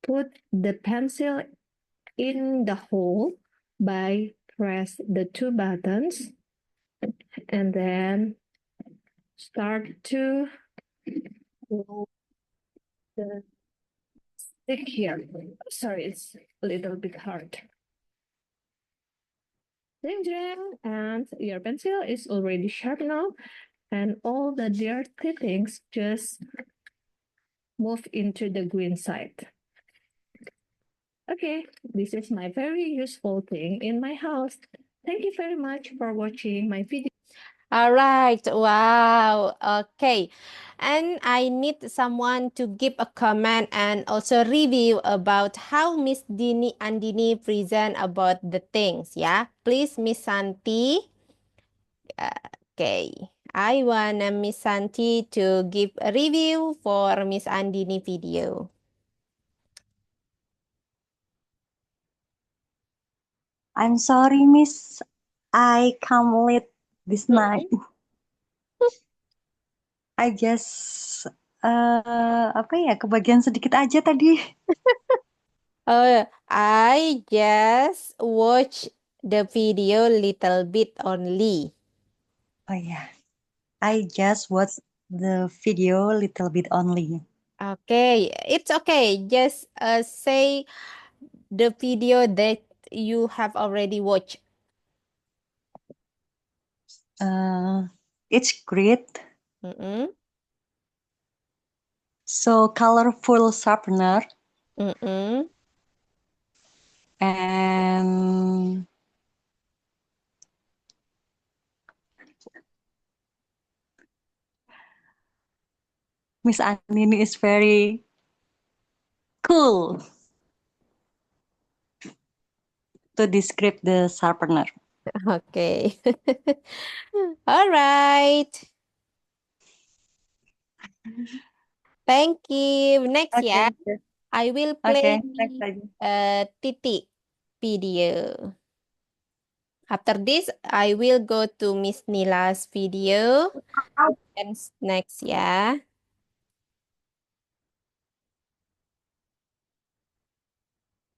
put the pencil in the hole by press the two buttons and then start to roll the stick here. Sorry, it's a little bit hard. And your pencil is already sharp now, and all the dirty things just move into the green side. Okay, this is my very useful thing in my house. Thank you very much for watching my video. All right. Wow. Okay. And I need someone to give a comment and also review about how Miss Dini Andini present about the things. Yeah. Please, Miss Santi. Okay. I want Miss Santi to give a review for Miss Andini video. I'm sorry, Miss. I come late this night. I just apa ya, kebagian sedikit aja tadi. I just watch the video little bit only. Oh yeah, I just watched the video little bit only. Okay, it's okay. Just say the video that you have already watched. It's great. Mm-mm, So colorful sharpener mm-mm. and Miss Anini is very cool to describe the sharpener. Okay. All right. Thank you. Next ya, Okay. I will Okay, play next lagi. Titi video. After this, I will go to Miss Nila's video. And next ya.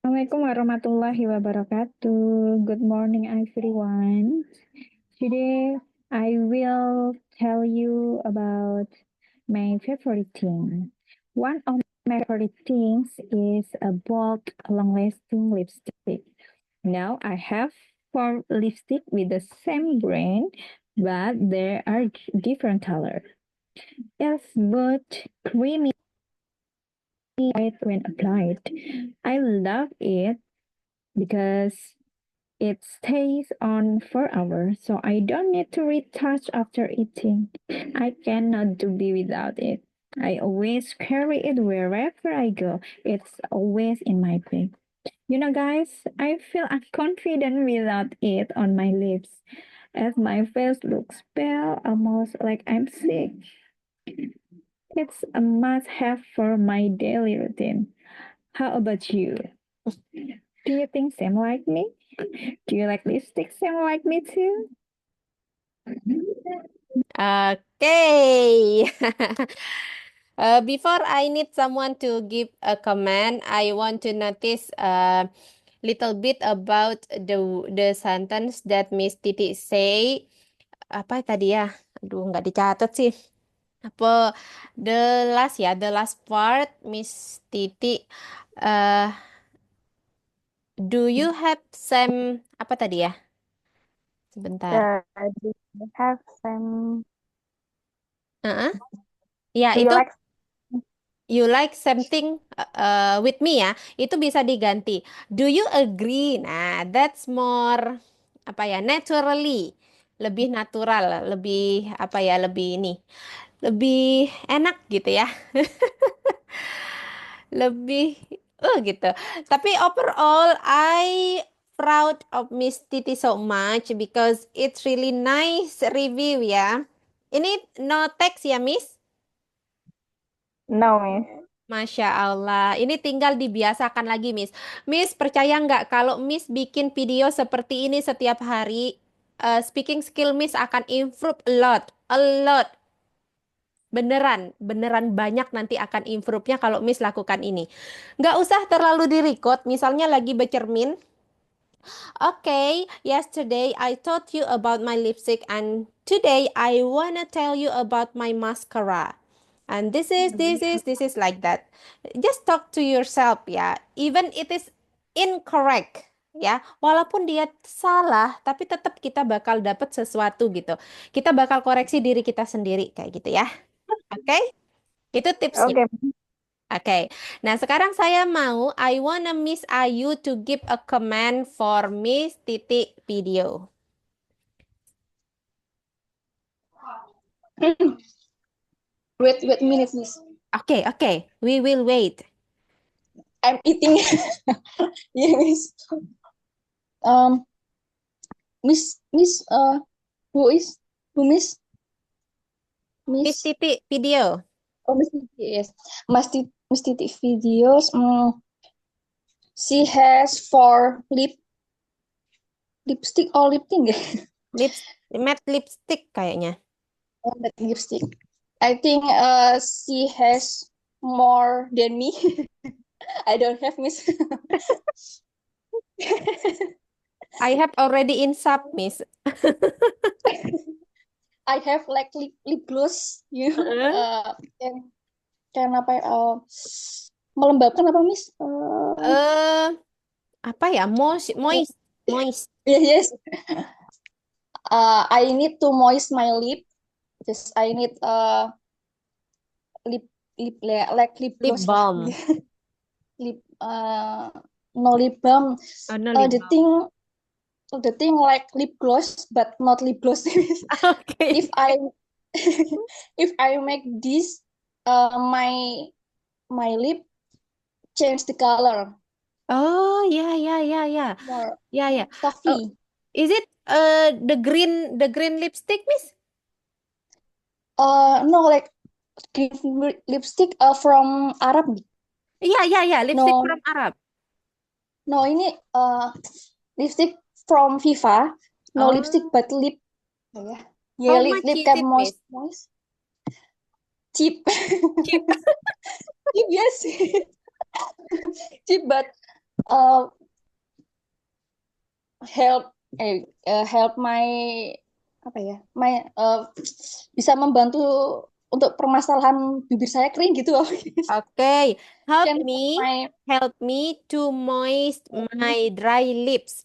Assalamualaikum warahmatullahi wabarakatuh. Good morning, everyone. Today, I will tell you about my favorite thing. One of my favorite things is a bold, long-lasting lipstick. Now I have four lipstick with the same brand, but they are different color. It's both creamy white when applied. I love it because it stays on for hours, so I don't need to retouch after eating. I cannot do be without it. I always carry it wherever I go. It's always in my bag. You know, guys, I feel unconfident without it on my lips, as my face looks pale, almost like I'm sick. It's a must have for my daily routine. How about you? Do you think same like me? Do you like lipstick same like me too? Okay. Before I need someone to give a comment, I want to notice a little bit about the sentence that Miss Titi say. Apa tadi ya? Aduh, nggak dicatat sih. Apa the last part, Miss Titi. Uh, do you have some apa tadi ya? Sebentar. Do you have some? Heeh. Ya, Do you itu like? you like something with me ya, itu bisa diganti. Do you agree? Nah, that's more apa ya, naturally, lebih natural, lebih apa ya, lebih ini, lebih enak gitu ya, lebih gitu. Tapi overall, I proud of Miss Titi so much because it's really nice review ya. Ini no text ya, Miss? No, Miss. Masya Allah, ini tinggal dibiasakan lagi, Miss. Miss, percaya nggak kalau Miss bikin video seperti ini setiap hari, speaking skill Miss akan improve a lot, a lot. beneran banyak nanti akan improve-nya kalau Miss lakukan ini. Nggak usah terlalu di-record, misalnya lagi bercermin. Okay, yesterday I taught you about my lipstick and today I wanna tell you about my mascara. And this is like that. Just talk to yourself ya. Even it is incorrect ya. Walaupun dia salah, tapi tetap kita bakal dapat sesuatu gitu. Kita bakal koreksi diri kita sendiri kayak gitu ya. Oke? Itu tipsnya. Okay. Oke, nah sekarang saya mau I wanna Miss Ayu to give a comment for Miss Titik video. Wait a minute, Miss. Oke, we will wait. I'm eating. Yeah, Miss. Um, Miss, who is who, Miss? Miss Miss. Titik video. Oh, Miss Titi, yes. Miss Titi videos. She has 4 lipstick or lip tint. Matte lipstick kayaknya. Oh, that lipstick. I think she has more than me. I don't have, Miss. I have already in sub, Miss. I have like lip gloss, you know, can apa ya, melembabkan apa, Miss? Apa ya? Moist. Yes. I need to moist my lip. Just I need lip like lip Lip gloss. balm. Lip no lip balm. Oh, no lip balm. The thing like lip gloss but not lip gloss. Okay. If I make this my lip change the color Oh, yeah. more Yeah. softly. Is it the green lipstick, Miss? No, like green lipstick from Arab. Yeah, lipstick No. from Arab. No, ini lipstick from Viva. No Oh. lipstick but lip. Yeah, How lip much is can it, moist. Cheap. Cheap. Cheap, yes. Cheap, but help my apa ya? Bisa membantu untuk permasalahan bibir saya kering gitu loh. Okay, help Can me to moist my dry lips.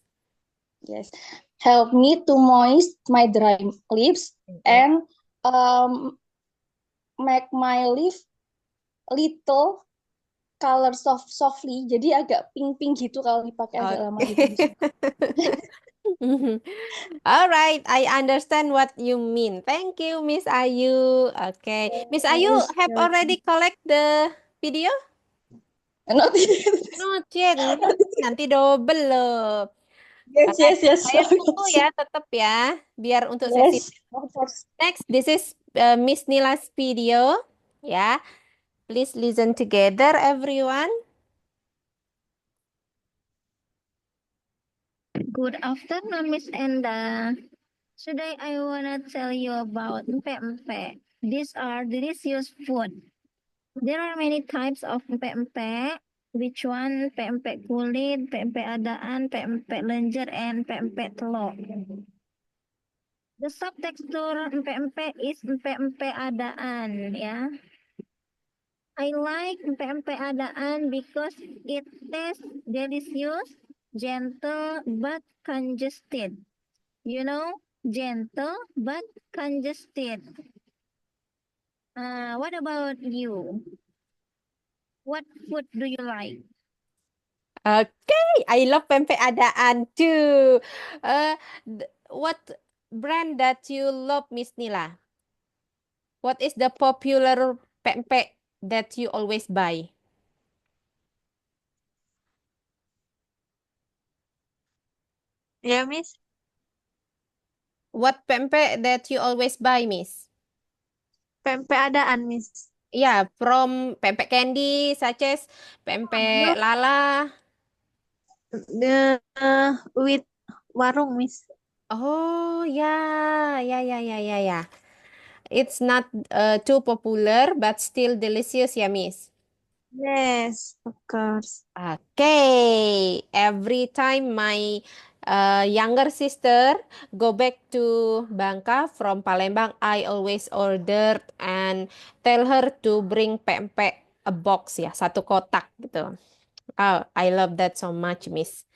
Yes, help me to moist my dry lips and make my lip little color softly. Jadi agak pink gitu kalau dipakai agak lama gitu. Alright, I understand what you mean. Thank you, Miss Ayu. Okay, Miss Ayu have already collect the video? Not yet. Nanti double loh. Yes. Saya tunggu ya, tetap ya, biar untuk sesi. Next, this is Miss Nila's video. Ya, please listen together, everyone. Good afternoon, Miss Enda. Today I wanna tell you about empek-empek. These are delicious food. There are many types of empek-empek. Which one? Empek-empek kulit, empek-empek adaan, empek-empek lenjer, and empek-empek telur. The soft texture empek-empek is empek-empek adaan, ya. I like empek-empek adaan because it tastes delicious, gentle but congested. You know, gentle but congested. What about you? What food do you like? Okay, I love pempek adaan too. What brand that you love, Miss Nila? What is the popular pempek that you always buy? Yeah, Miss. What pempek that you always buy, Miss? Pempek adaan, Miss. Yeah, from pempek candy, such as pempek lala. The with warung, Miss. Oh, ya. It's not too popular, but still delicious ya, Miss. Yes, of course. Okay, every time my younger sister go back to Bangka from Palembang, I always order and tell her to bring pempek a box ya, satu kotak gitu. Oh, I love that so much, Miss.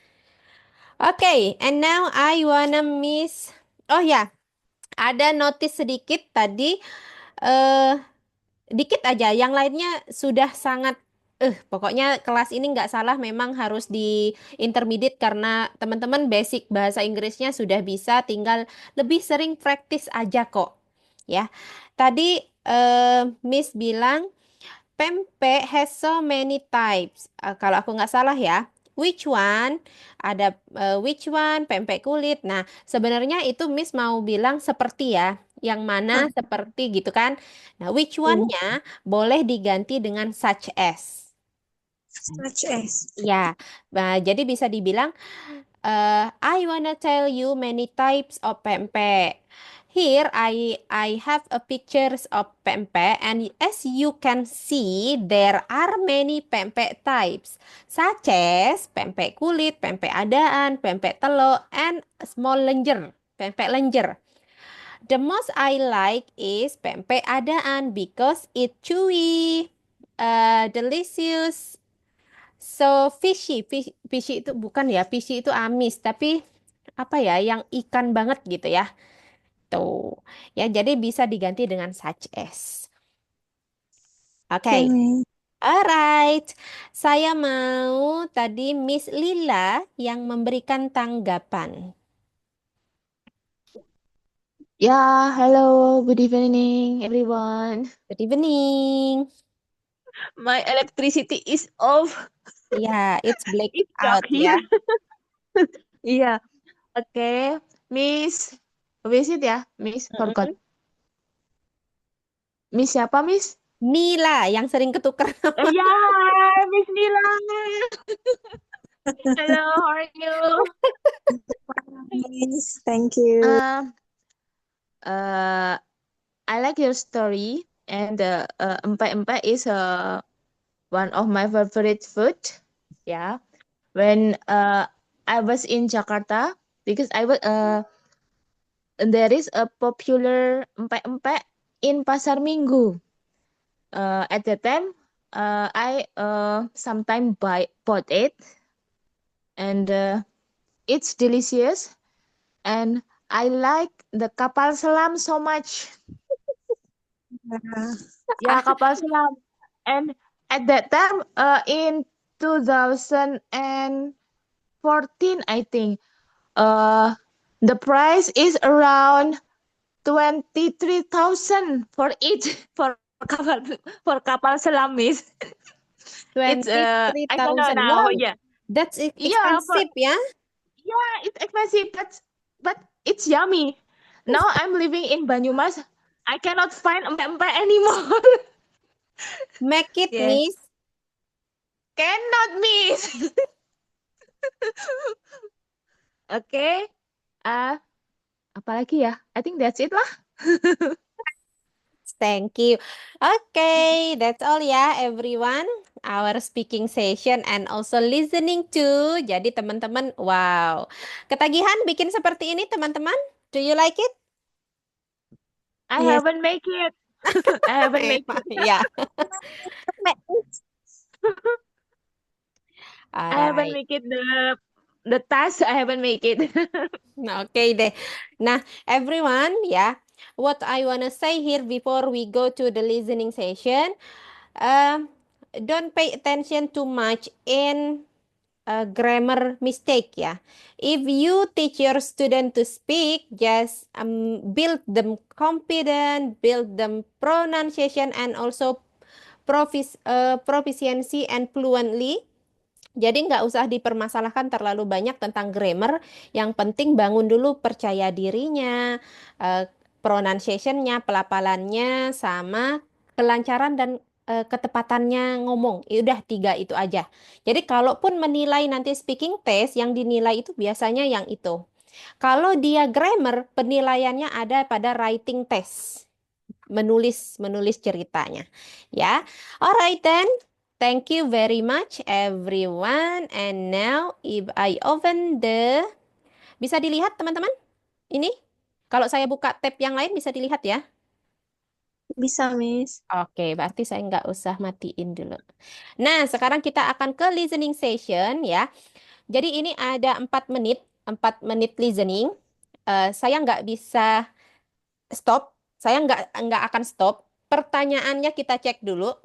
Okay, and now I wanna Miss. Oh ya, ada notice sedikit tadi. eh Dikit aja, yang lainnya sudah sangat pokoknya kelas ini nggak salah memang harus di intermediate karena teman-teman basic bahasa Inggrisnya sudah bisa, tinggal lebih sering praktis aja kok. Ya. Tadi Miss bilang pempek has so many types. Kalau aku nggak salah ya. Which one? Ada which one? Pempek kulit. Nah, sebenarnya itu Miss mau bilang seperti ya. Yang mana seperti gitu kan. Nah, which one-nya boleh diganti dengan such as. Such as. Ya, nah, jadi bisa dibilang I wanna tell you many types of pempek. Here I have a pictures of pempek and as you can see there are many pempek types such as pempek kulit, pempek adaan, pempek telur and small lenjer, pempek lenjer. The most I like is pempek adaan because it chewy, delicious, so fishy. Fishy itu bukan ya, fishy itu amis, tapi apa ya, yang ikan banget gitu ya. Tuh. Ya, jadi bisa diganti dengan such as. Oke. Okay, Miss. Alright. Saya mau tadi Miss Lila yang memberikan tanggapan. Yeah, hello, good evening, everyone. Good evening. My electricity is off. Ya, it's black It's out dark here. ya. Iya, oke. Miss, is it ya? Miss, forgot. Miss siapa, Miss? Mila yang sering ketukar. Iya, Miss Nila. Hello, how are you? Miss, thank you. I like your story, and empek-empek is one of my favorite food. Yeah, when I was in Jakarta, because there is a popular empek-empek in Pasar Minggu. At the time, I sometimes bought it, and it's delicious, and I like the kapal selam so much. Yeah, kapal selam. And at that time, in 2014, I think, the price is around 23,000 for each for kapal selam, Miss. It's I don't know 23,000. now. Wow, Yeah, that's yeah, expensive ya. yeah, it's expensive, but it's yummy. Now I'm living in Banyumas. I cannot find empek-empek anymore. Make it, Yes. Miss. Cannot, Miss. Oke. Apalagi ya? I think that's it lah. Thank you. Okay, that's all ya everyone. Our speaking session and also listening to. Jadi teman-teman, wow. Ketagihan bikin seperti ini teman-teman? Do you like it? I Yes. haven't make it. I haven't make it. Ya. I haven't Alright. make it the task. I haven't make it. Nah, oke deh. Nah, everyone, ya, what I wanna say here before we go to the listening session, don't pay attention too much in grammar mistake ya. If you teach your student to speak, just build them confident, build them pronunciation, and also proficiency and fluently. Jadi nggak usah dipermasalahkan terlalu banyak tentang grammar. Yang penting bangun dulu percaya dirinya, pronunciation-nya, pelafalannya, sama kelancaran dan ketepatannya ngomong. Ya udah 3 itu aja. Jadi kalaupun menilai nanti speaking test, yang dinilai itu biasanya yang itu. Kalau dia grammar, penilaiannya ada pada writing test. menulis ceritanya. Ya. Alright then. Thank you very much everyone. And now if I open bisa dilihat teman-teman? Ini kalau saya buka tab yang lain bisa dilihat ya? Bisa, Miss. Oke, berarti saya nggak usah matiin dulu. Nah, sekarang kita akan ke listening session ya. Jadi ini ada 4 menit listening. Saya nggak bisa stop, saya nggak akan stop. Pertanyaannya kita cek dulu.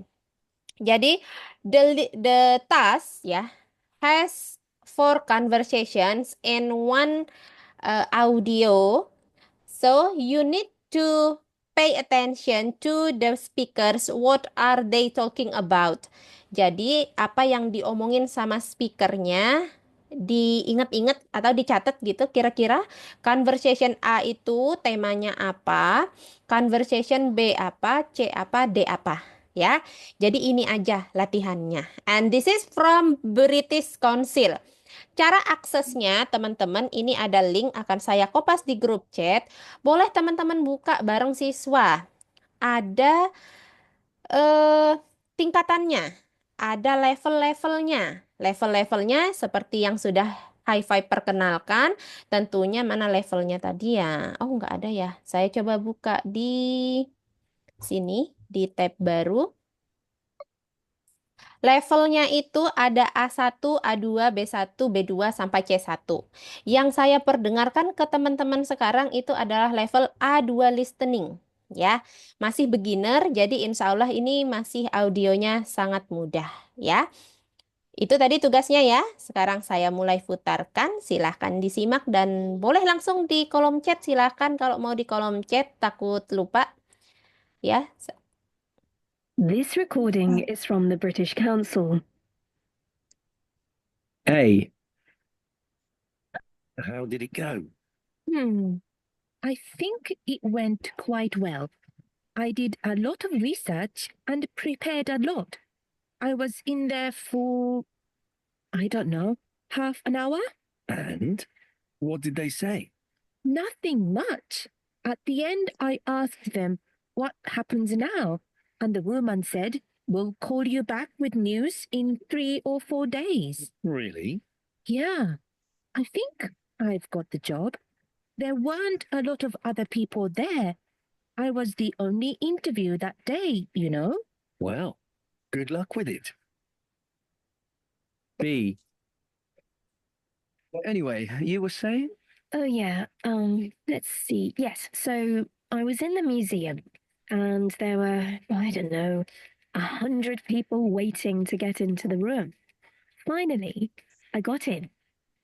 Jadi the task ya has 4 conversations and 1 audio. So you need to pay attention to the speakers. What are they talking about? Jadi apa yang diomongin sama speakernya diingat-ingat atau dicatat gitu kira-kira conversation A itu temanya apa, conversation B apa, C apa, D apa ya. Jadi ini aja latihannya. And this is from British Council. Cara aksesnya teman-teman ini ada link akan saya kopas di grup chat. Boleh teman-teman buka bareng siswa. Ada tingkatannya, ada level-levelnya. Level-levelnya seperti yang sudah Hi-Fi perkenalkan. Tentunya mana levelnya tadi ya? Oh, nggak ada ya. Saya coba buka di sini, di tab baru. Levelnya itu ada A1, A2, B1, B2, sampai C1. Yang saya perdengarkan ke teman-teman sekarang itu adalah level A2 listening. Ya, masih beginner, jadi insya Allah ini masih audionya sangat mudah. Ya, itu tadi tugasnya ya. Sekarang saya mulai putarkan, silahkan disimak dan boleh langsung di kolom chat. Silahkan kalau mau di kolom chat, takut lupa. Ya, This recording is from the British Council. Hey, how did it go? I think it went quite well. I did a lot of research and prepared a lot. I was in there for, I don't know, half an hour? And what did they say? Nothing much. At the end, I asked them, what happens now? And the woman said, we'll call you back with news in 3 or 4 days. Really? Yeah, I think I've got the job. There weren't a lot of other people there. I was the only interview that day, you know. Well, good luck with it. B. Anyway, you were saying? Oh, yeah. Let's see. Yes, so I was in the museum and there were, I don't know, 100 people waiting to get into the room. Finally, I got in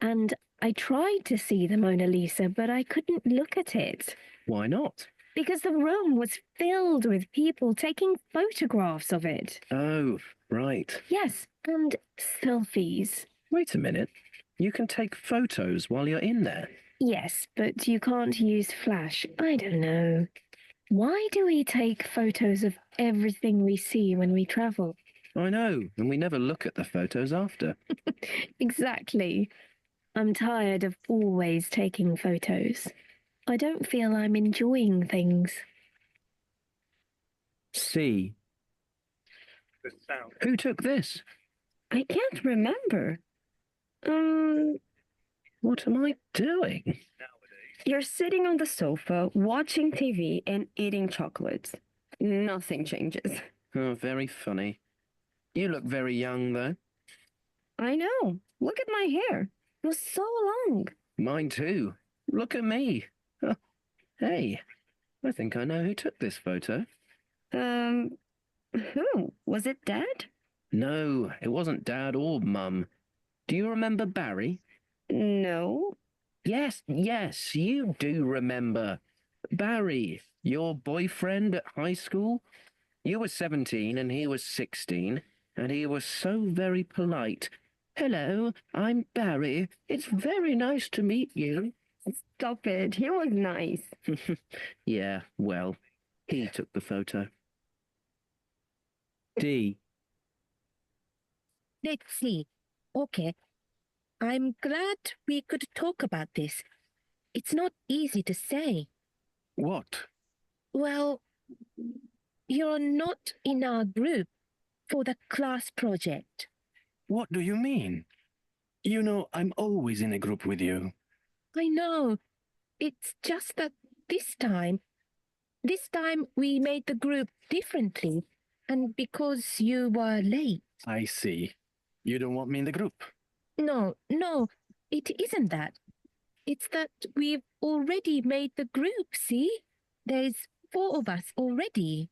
and I tried to see the Mona Lisa, but I couldn't look at it. Why not? Because the room was filled with people taking photographs of it. Oh, right. Yes, and selfies. Wait a minute. You can take photos while you're in there. Yes, but you can't use flash. I don't know. Why do we take photos of everything we see when we travel? I know, and we never look at the photos after. Exactly. I'm tired of always taking photos. I don't feel I'm enjoying things. C. Who took this? I can't remember. What am I doing? You're sitting on the sofa, watching TV and eating chocolates. Nothing changes. Oh, very funny. You look very young, though. I know. Look at my hair. It was so long. Mine too. Look at me. Oh, hey, I think I know who took this photo. Who? Was it Dad? No, it wasn't Dad or Mum. Do you remember Barry? No. Yes, you do remember. Barry, your boyfriend at high school? You were 17 and he was 16, and he was so very polite. Hello, I'm Barry. It's very nice to meet you. Stop it. He was nice. Yeah, well, he took the photo. D. Let's see. Okay. I'm glad we could talk about this. It's not easy to say. What? Well, you're not in our group for the class project. What do you mean? You know, I'm always in a group with you. I know. It's just that this time we made the group differently, and because you were late. I see. You don't want me in the group. No, it isn't that. It's that we've already made the group, see? There's 4 of us already.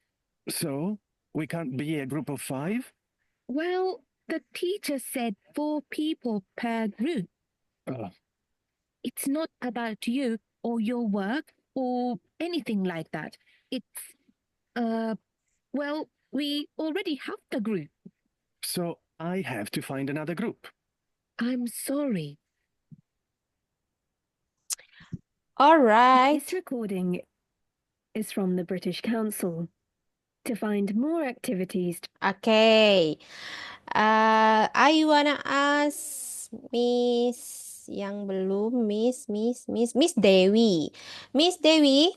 So, we can't be a group of 5? Well, the teacher said 4 people per group. Oh, It's not about you or your work or anything like that. It's, well, we already have the group. so I have to find another group. I'm sorry. All right. This recording is from the British Council. To find more activities. Okay. I wanna ask Miss yang belum Miss Dewi. Miss Dewi,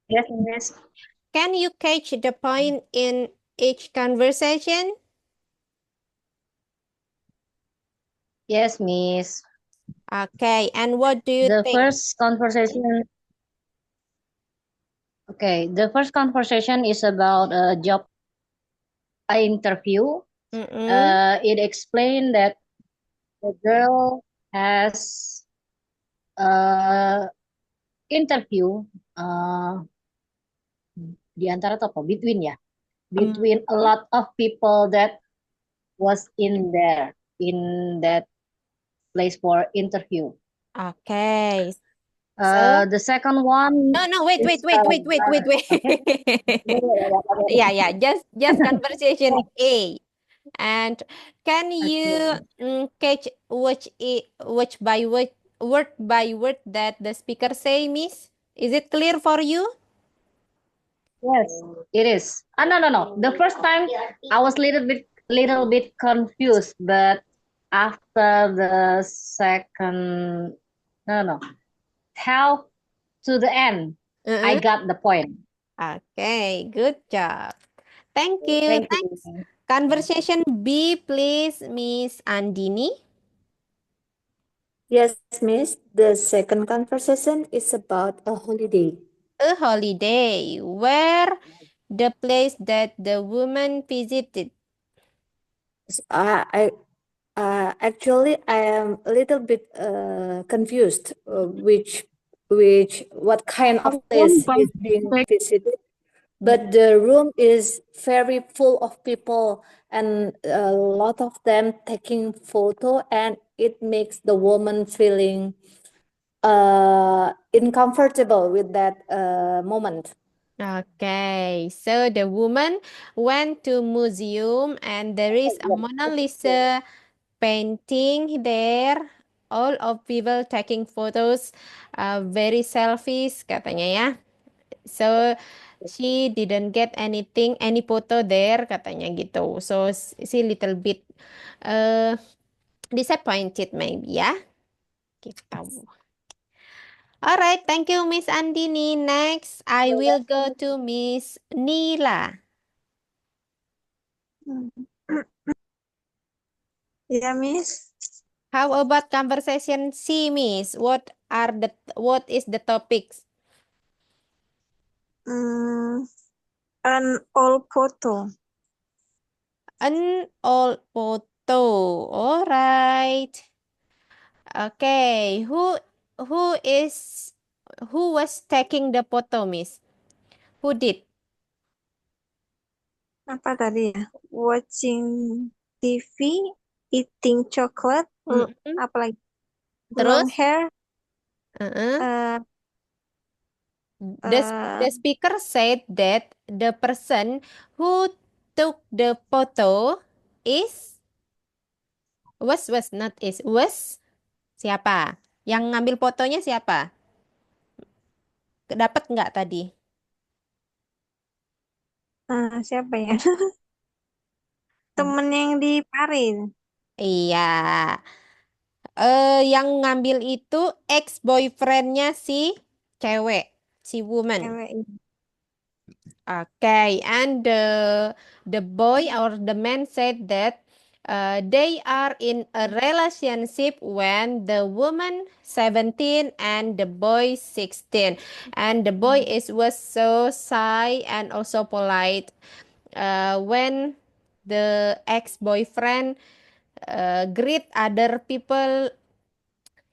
Yes, Miss. can you catch the point in each conversation? Yes, Miss. Okay, and what do you The think? first conversation. Okay, the first conversation is about a job interview. It explained that the girl has interview di antara atau apa? Between ya, between a lot of people that was in there in that place for interview. Okay. So The second one. no, wait. Okay. Yeah, just conversation A. And can you catch which word by word that the speaker say, Miss? Is it clear for you? Yes, it is. No. The first time I was little bit confused, but after the second, no, how to the end, I got the point. Okay, good job. Thank you. Thank Thanks. you. Conversation B, please, Miss Andini. Yes, Miss. The second conversation is about a holiday. A holiday. Where the place that the woman visited? Actually, I am a little bit confused. What kind of place is being visited? But the room is very full of people, and a lot of them taking photo, and it makes the woman feeling uncomfortable with that moment. Okay, so the woman went to museum and there is a Mona Lisa painting there. All of people taking photos, very selfies katanya ya. So she didn't get any photo there katanya gitu. So she little bit disappointed maybe ya. Gitu. Alright, thank you Miss Andini. Next, I will go to Miss Nila. Yeah, Miss. How about conversation C, Miss? What is the topics? An old photo. An old photo. All right. Okay. Who was taking the photo, Miss? Who did? Apa tadi ya? Watching TV, eating chocolate, apa lagi? Long Terus? hair. The speaker said that the person who took the photo was siapa? Yang ngambil fotonya siapa? Dapat nggak tadi? Siapa ya? Temen yang di Paris. Iya. Yang ngambil itu ex-boyfriendnya si cewek, si woman. Cewek. Okay, and the boy or the man said that they are in a relationship when the woman 17 and the boy 16, and the boy was so shy and also polite. When the ex-boyfriend greet other people,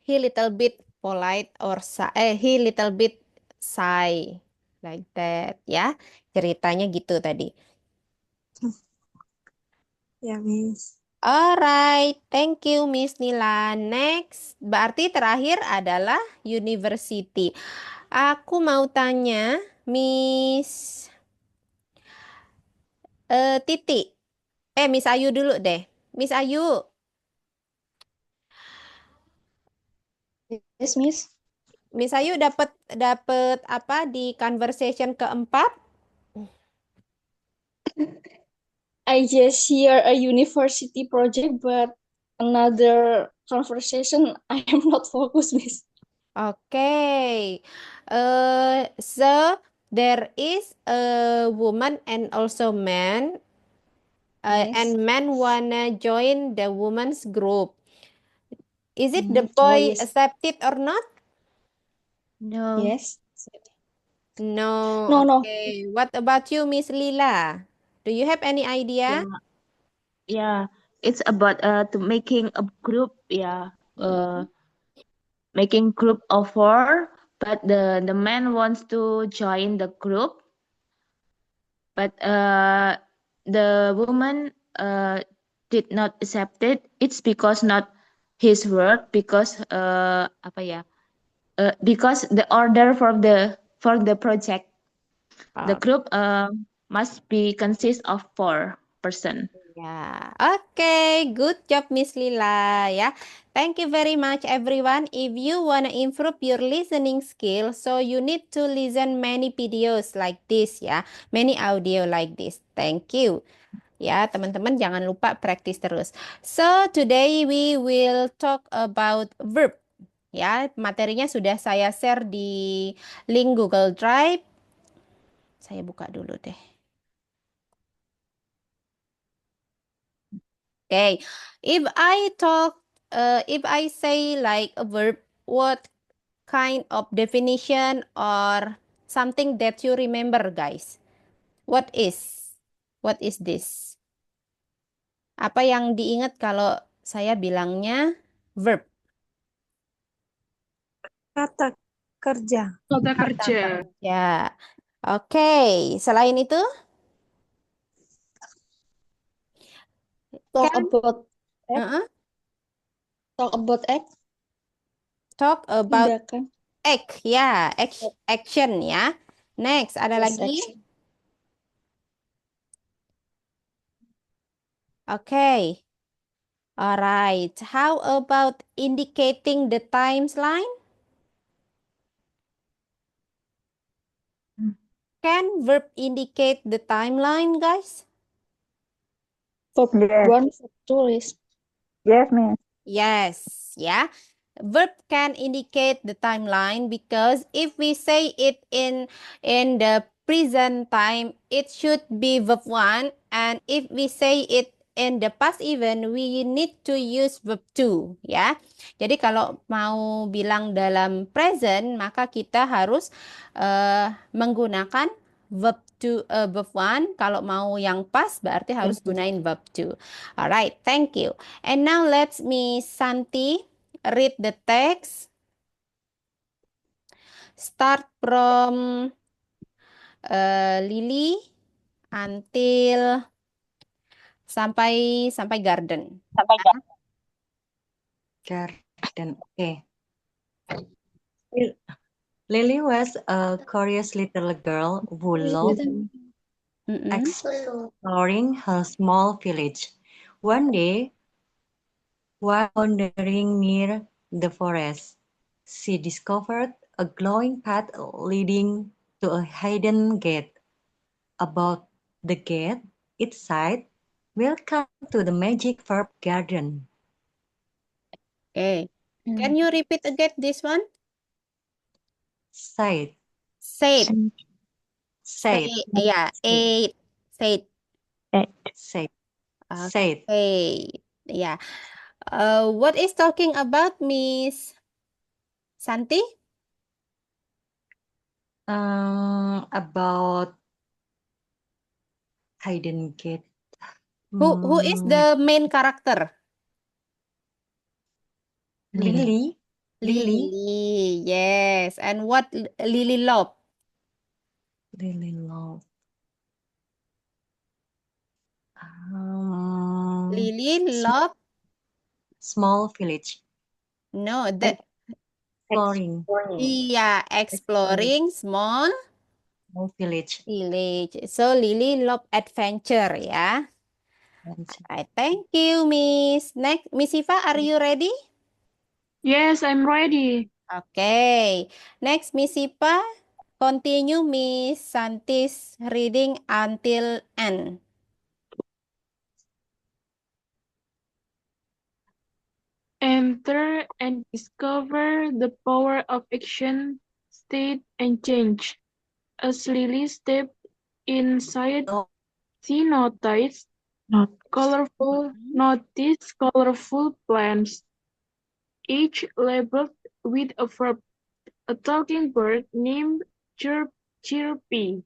he little bit polite or he little bit shy like that ya. Ceritanya gitu tadi. Ya, Miss. Alright, thank you Miss Nila. Next, berarti terakhir adalah university. Aku mau tanya Miss Titi. Miss Ayu dulu deh. Miss Ayu, Yes, Miss. Miss Ayu dapat dapat apa di conversation keempat? I just hear a university project, but another conversation, I am not focused, Miss. Okay. So there is a woman and also man, Yes. and man wanna join the woman's group. Is it the Oh, boy yes. accepted or not? No. Yes. No. No, no. Okay. What about you, Miss Lila? Do you have any idea? Yeah, it's about to making a group. Yeah, making group of 4, but the man wants to join the group, but the woman did not accept it. It's because not his word, because apa ya? Because the order for the project, the group must be consist of 4 person. Ya, oke, good job Miss Lila ya. Thank you very much everyone. If you wanna improve your listening skill, so you need to listen many videos like this ya, many audio like this. Thank you. Ya, teman-teman jangan lupa praktis terus. So today we will talk about verb. Ya, materinya sudah saya share di link Google Drive. Saya buka dulu deh. Okay, if I say like a verb, what kind of definition or something that you remember, guys? What is? What is this? Apa yang diingat kalau saya bilangnya verb? Kata kerja. Kata Kata kerja. kerja. Oke, selain itu? Talk Can? about act. Talk about act. Talk about Tindakan. act, ya, action ya. Next, ada Yes, lagi? action. Okay. Alright. How about indicating the timeline? Can verb indicate the timeline, guys? Verb Yes. 1, verb 2 is. Yes, Miss. Yes, yeah. Verb can indicate the timeline because if we say it in the present time, it should be verb 1, and if we say it in the past even, we need to use verb 2, ya. Jadi kalau mau bilang dalam present, maka kita harus menggunakan verb 1. Kalau mau yang past berarti harus gunain verb 2. Alright, thank you. And now let Miss Santi read the text. Start from Lily until sampai garden. Sampai garden. Okay. Lily was a curious little girl who loved exploring her small village. One day, while wandering near the forest, she discovered a glowing path leading to a hidden gate. About the gate, it said, "Welcome to the Magic Verb Garden." Okay. Can you repeat again this one? Said. Said. Said. Yeah, ate. Said. Said. Okay. Said. Yeah. What is talking about, Miss Santi? About I didn't get. Who is the main character? Lily. Lily. Lily. Yes. And what Lily love? Lily love. Um, Lily love. small village. No, the Exploring. yeah, exploring small Village. village. So Lily love adventure, ya. Alright, thank you, Miss. Next, Miss Siva, are you ready? Yes, I'm ready. Okay. Next, Miss Siva, continue Miss Santi's reading until end. Enter and discover the power of action, state, and change. As Lily stepped inside, she noticed colorful plants, each labeled with a verb. A talking bird named Chirpy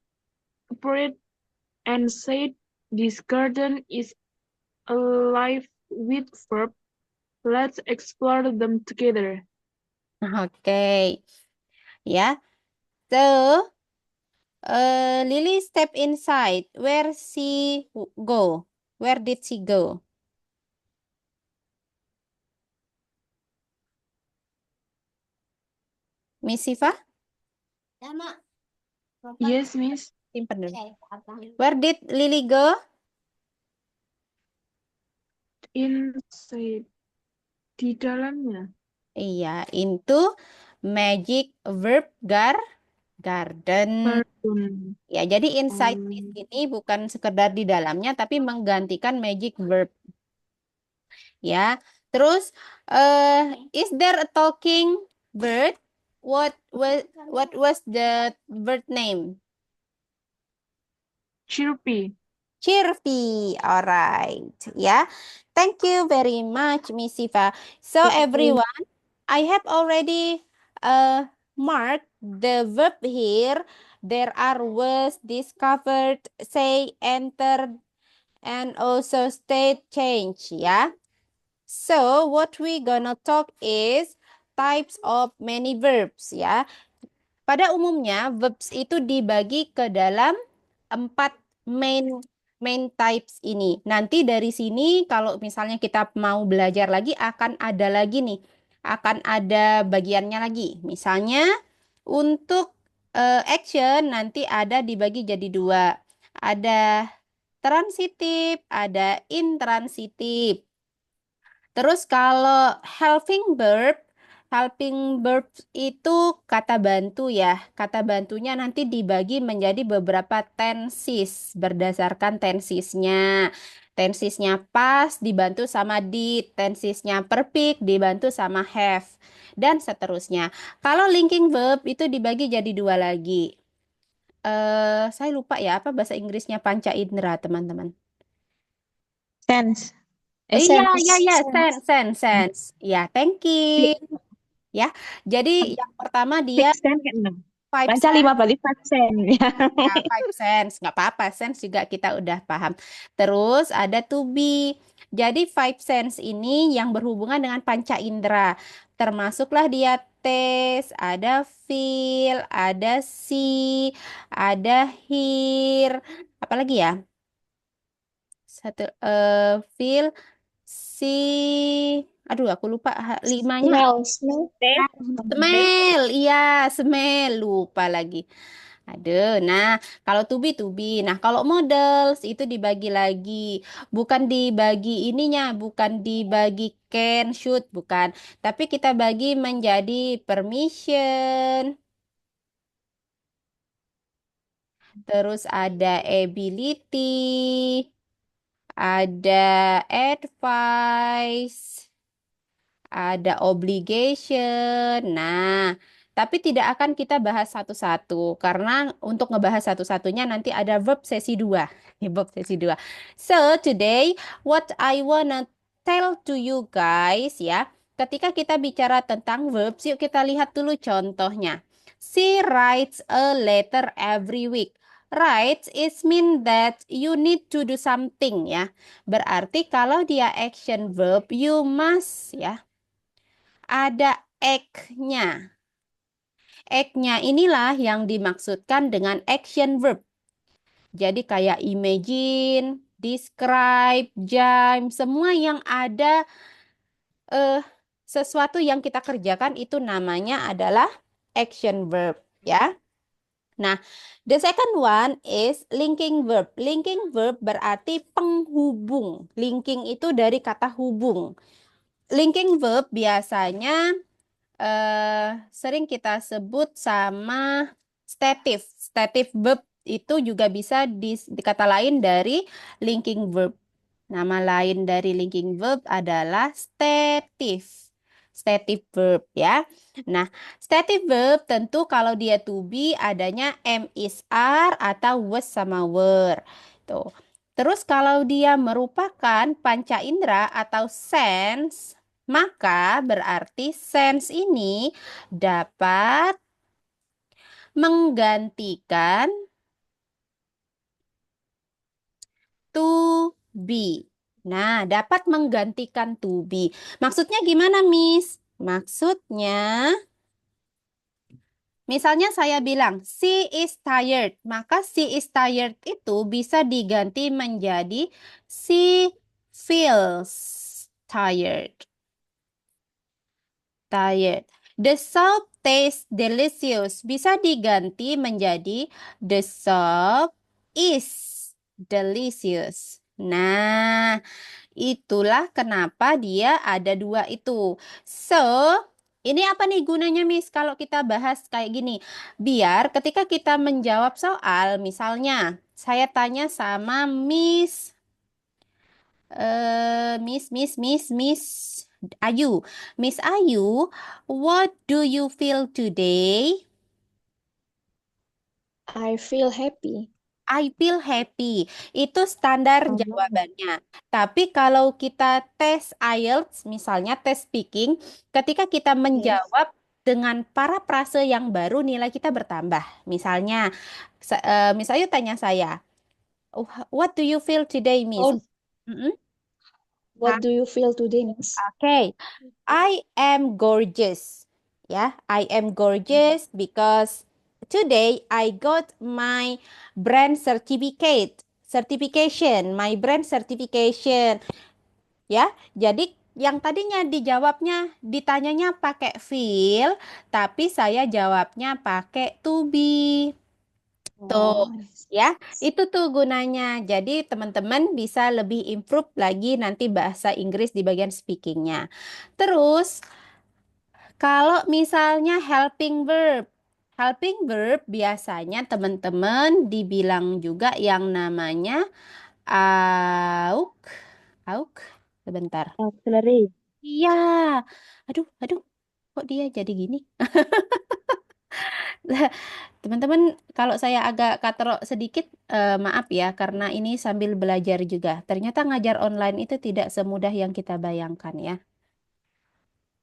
appeared and said, "This garden is alive with verb. Let's explore them together." Okay. Ya. So, Lily step inside. Where she go? Where did she go? Miss Siva? Yes, Miss. Simpen dulu. Where did Lily go? Inside. Di dalamnya. Iya, into magic verb garden. Ya, jadi inside di sini bukan sekedar di dalamnya, tapi menggantikan magic verb. Ya, terus is there a talking bird? What was the bird name? Chirpy. Chirpy. Alright. Yeah. Thank you very much, Miss Siva. So everyone, I have already marked the verb here. There are was discovered, say, entered, and also state change. Yeah. So what we gonna talk is types of many verbs. Ya. Pada umumnya verbs itu dibagi ke dalam 4 main types ini. Nanti dari sini kalau misalnya kita mau belajar lagi akan ada lagi nih. Akan ada bagiannya lagi. Misalnya untuk action nanti ada dibagi jadi 2. Ada transitif, ada intransitif. Terus kalau helping verb itu kata bantu ya. Kata bantunya nanti dibagi menjadi beberapa tenses berdasarkan tensesnya. Tensesnya past dibantu sama did, tensesnya perfect dibantu sama have, dan seterusnya. Kalau linking verb itu dibagi jadi 2 lagi. Saya lupa ya apa bahasa Inggrisnya panca indera, teman-teman. Sense. Sense. Ya, thank you. Ya, jadi yang pertama dia five Panca 5 berarti 5 sense. ya, 5 sense. Nggak apa-apa, sense juga kita udah paham. Terus ada to be. Jadi 5 sense ini yang berhubungan dengan panca indera. Termasuklah dia taste, ada feel, ada see, ada hear. Apalagi ya? Satu feel, aduh aku lupa 5-nya. Smell, iya smell, lupa lagi. Aduh, nah kalau to be. Nah kalau models itu dibagi lagi, bukan dibagi ininya, bukan dibagi can, should, bukan. Tapi kita bagi menjadi permission. Terus ada ability, ada advice, ada obligation. Nah, Tapi tidak akan kita bahas satu-satu karena untuk ngebahas satu-satunya nanti ada verb sesi 2. Verb sesi 2. So, today what I wanna tell to you guys ya. Ketika kita bicara tentang verbs, yuk kita lihat dulu contohnya. She writes a letter every week. Writes is mean that you need to do something ya. Berarti kalau dia action verb, you must ya. Ada act-nya. Act-nya inilah yang dimaksudkan dengan action verb. Jadi kayak imagine, describe, jam, semua yang ada sesuatu yang kita kerjakan itu namanya adalah action verb ya. Nah, the second one is linking verb. Linking verb berarti penghubung. Linking itu dari kata hubung. Linking verb biasanya sering kita sebut sama stative. Stative verb itu juga bisa dikata lain dari linking verb. Nama lain dari linking verb adalah stative. Stative verb ya. Nah, stative verb tentu kalau dia to be adanya am, is, are atau was sama were. Tuh. Terus kalau dia merupakan panca indera atau sense, maka berarti sense ini dapat menggantikan to be. Nah, dapat menggantikan to be. Maksudnya gimana, Miss? Maksudnya, misalnya saya bilang, she is tired. Maka she is tired itu bisa diganti menjadi she feels tired. Tired. The soup tastes delicious. Bisa diganti menjadi the soup is delicious. Nah, itulah kenapa dia ada dua itu. So, ini apa nih gunanya, Miss? Kalau kita bahas kayak gini, biar ketika kita menjawab soal, misalnya saya tanya sama Miss Ayu. Miss Ayu, what do you feel today? I feel happy. I feel happy. Itu standar jawabannya. Tapi kalau kita tes IELTS, misalnya tes speaking, ketika kita menjawab dengan parafrase yang baru, nilai kita bertambah. Misalnya, Miss Ayu tanya saya, what do you feel today, Miss? Oh, what do you feel today, Miss? Okay, I am gorgeous. Ya, I am gorgeous because today I got my brand certification, my brand certification. Ya, jadi yang tadinya dijawabnya, ditanyanya pakai feel, tapi saya jawabnya pakai to be. Tuh, ya, itu tuh gunanya. Jadi teman-teman bisa lebih improve lagi nanti bahasa Inggris di bagian speakingnya. Terus, kalau misalnya helping verb biasanya teman-teman dibilang juga yang namanya auk, sebentar. Auxiliary. Iya, aduh, kok dia jadi gini? Teman-teman, kalau saya agak katerok sedikit, maaf ya, karena ini sambil belajar juga. Ternyata ngajar online itu tidak semudah yang kita bayangkan ya.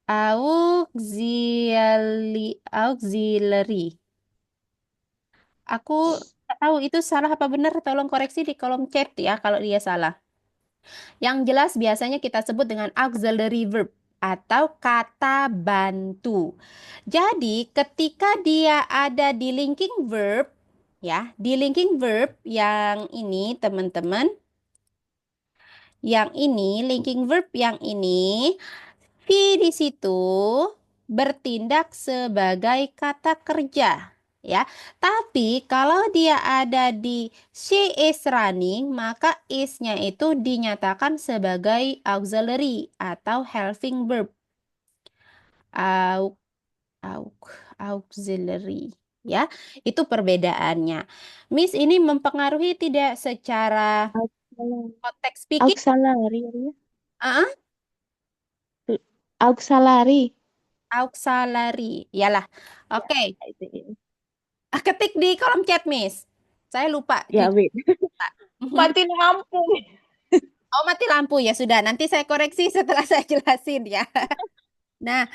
Auxiliary. Aku nggak tahu itu salah apa benar, tolong koreksi di kolom chat ya kalau dia salah. Yang jelas biasanya kita sebut dengan auxiliary verb atau kata bantu. Jadi ketika dia ada di linking verb, ya, di linking verb yang ini teman-teman, yang ini, linking verb yang ini, di situ bertindak sebagai kata kerja. Ya, tapi kalau dia ada di she is running, maka is-nya itu dinyatakan sebagai auxiliary atau helping verb. Auxiliary. Ya, itu perbedaannya. Miss, ini mempengaruhi tidak secara konteks speaking? Auxiliary. Ah? Auxiliary. Auxiliary. Iyalah. Yeah, Oke. I think it is. Ketik di kolom chat, Miss. Saya lupa. Yeah, Jujur wait. lupa. Mati lampu. Oh, mati lampu ya sudah. Nanti saya koreksi setelah saya jelasin ya. Nah,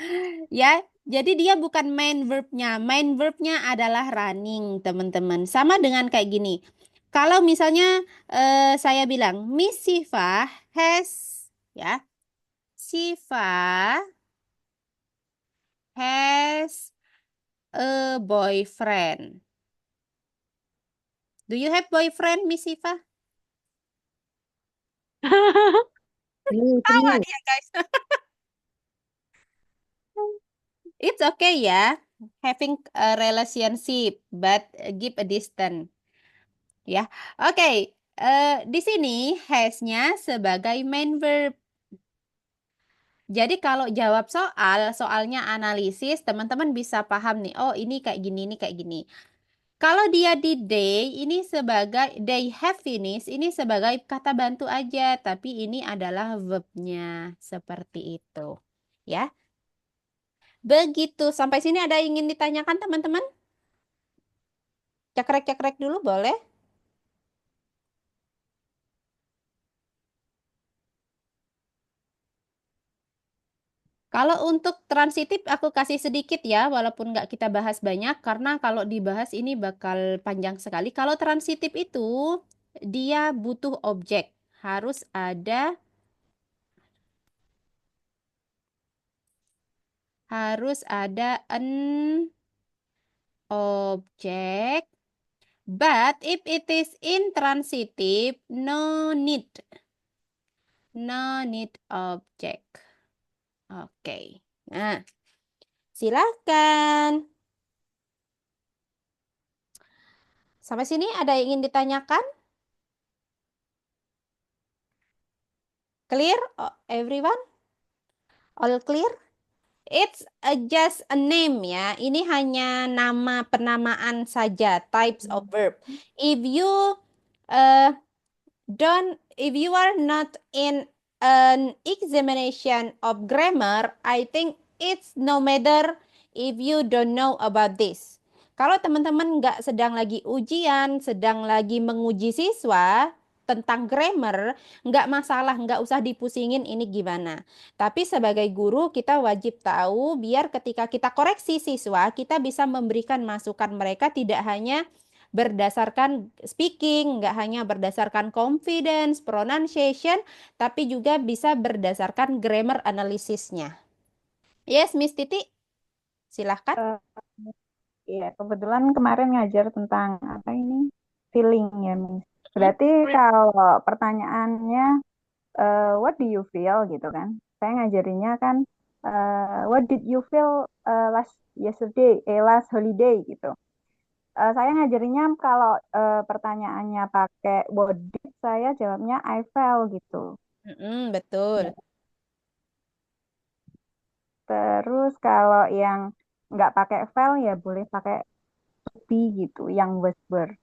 ya, jadi dia bukan main verbnya. Main verbnya adalah running, teman-teman. Sama dengan kayak gini. Kalau misalnya saya bilang, Miss Siva has, ya, Siva has a boyfriend. Do you have boyfriend, Miss Siva? Tawa dia, guys. It's okay ya, having a relationship, but give a distance. Ya, oke. Di sini has-nya sebagai main verb. Jadi kalau jawab soalnya analisis, teman-teman bisa paham nih. Oh, ini kayak gini, ini kayak gini. Kalau dia di they, ini sebagai they have finished, ini sebagai kata bantu aja, tapi ini adalah verbnya seperti itu. Ya. Begitu. Sampai sini ada yang ingin ditanyakan, teman-teman? Cekrek-cekrek dulu boleh? Kalau untuk transitif aku kasih sedikit ya, walaupun nggak kita bahas banyak, karena kalau dibahas ini bakal panjang sekali. Kalau transitif itu dia butuh objek, harus ada an objek. But if it is intransitive, no need object. Oke. Nah, silakan. Sampai sini ada yang ingin ditanyakan? Clear, everyone? All clear? It's just a name ya. Ini hanya nama penamaan saja, types of verb. If you are not in an examination of grammar, I think it's no matter if you don't know about this. Kalau teman-teman nggak sedang lagi ujian, sedang lagi menguji siswa tentang grammar, nggak masalah, nggak usah dipusingin ini gimana. Tapi sebagai guru kita wajib tahu biar ketika kita koreksi siswa, kita bisa memberikan masukan mereka tidak hanya berdasarkan speaking, nggak hanya berdasarkan confidence, pronunciation, tapi juga bisa berdasarkan grammar analisisnya. Yes, Miss Titi, silahkan. Iya, kebetulan kemarin ngajar tentang apa ini feeling ya, Miss. Berarti kalau pertanyaannya what do you feel gitu kan? Saya ngajarinnya kan what did you feel last holiday gitu. Saya ngajarinnya kalau pertanyaannya pakai what did, saya jawabnya I felt gitu. Betul. Terus kalau yang nggak pakai felt ya boleh pakai to be gitu, yang was were.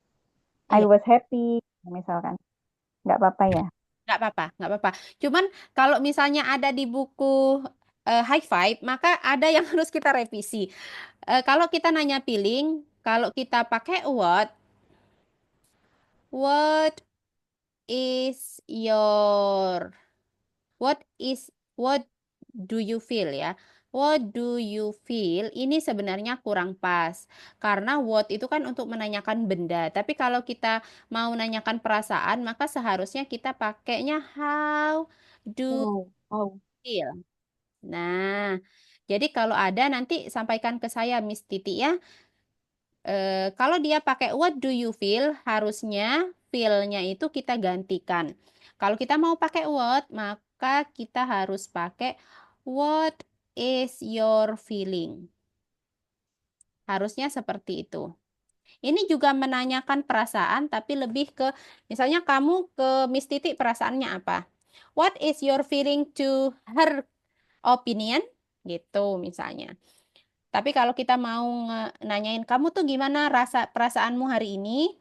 I was happy misalkan. Nggak apa-apa ya? Nggak apa-apa, nggak apa-apa. Cuman kalau misalnya ada di buku High Five, maka ada yang harus kita revisi. Kalau kita nanya feeling, kalau kita pakai what is your, what do you feel ya? What do you feel? Ini sebenarnya kurang pas. Karena what itu kan untuk menanyakan benda. Tapi kalau kita mau menanyakan perasaan, maka seharusnya kita pakainya how do you feel. Nah, jadi kalau ada nanti sampaikan ke saya, Miss Titi ya. Kalau dia pakai what do you feel, harusnya feel-nya itu kita gantikan. Kalau kita mau pakai what, maka kita harus pakai what is your feeling. Harusnya seperti itu. Ini juga menanyakan perasaan, tapi lebih ke, misalnya kamu ke Miss Titi perasaannya apa? What is your feeling to her opinion? Gitu misalnya. Tapi kalau kita mau nanyain kamu tuh gimana perasaanmu hari ini,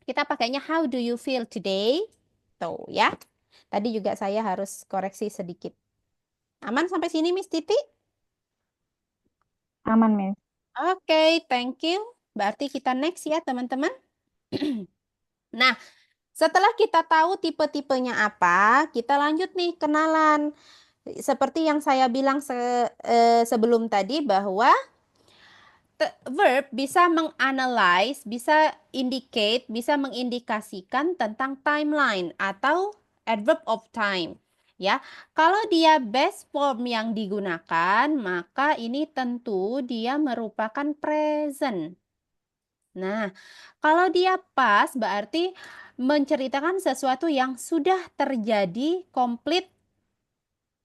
kita pakainya how do you feel today? Tuh ya. Tadi juga saya harus koreksi sedikit. Aman sampai sini, Miss Titi? Aman, Miss. Oke, thank you. Berarti kita next ya, teman-teman. Nah, setelah kita tahu tipe-tipenya apa, kita lanjut nih kenalan. Seperti yang saya bilang sebelum tadi bahwa verb bisa menganalyze, bisa indicate, bisa mengindikasikan tentang timeline atau adverb of time. Ya, kalau dia base form yang digunakan, maka ini tentu dia merupakan present. Nah, kalau dia past berarti menceritakan sesuatu yang sudah terjadi komplit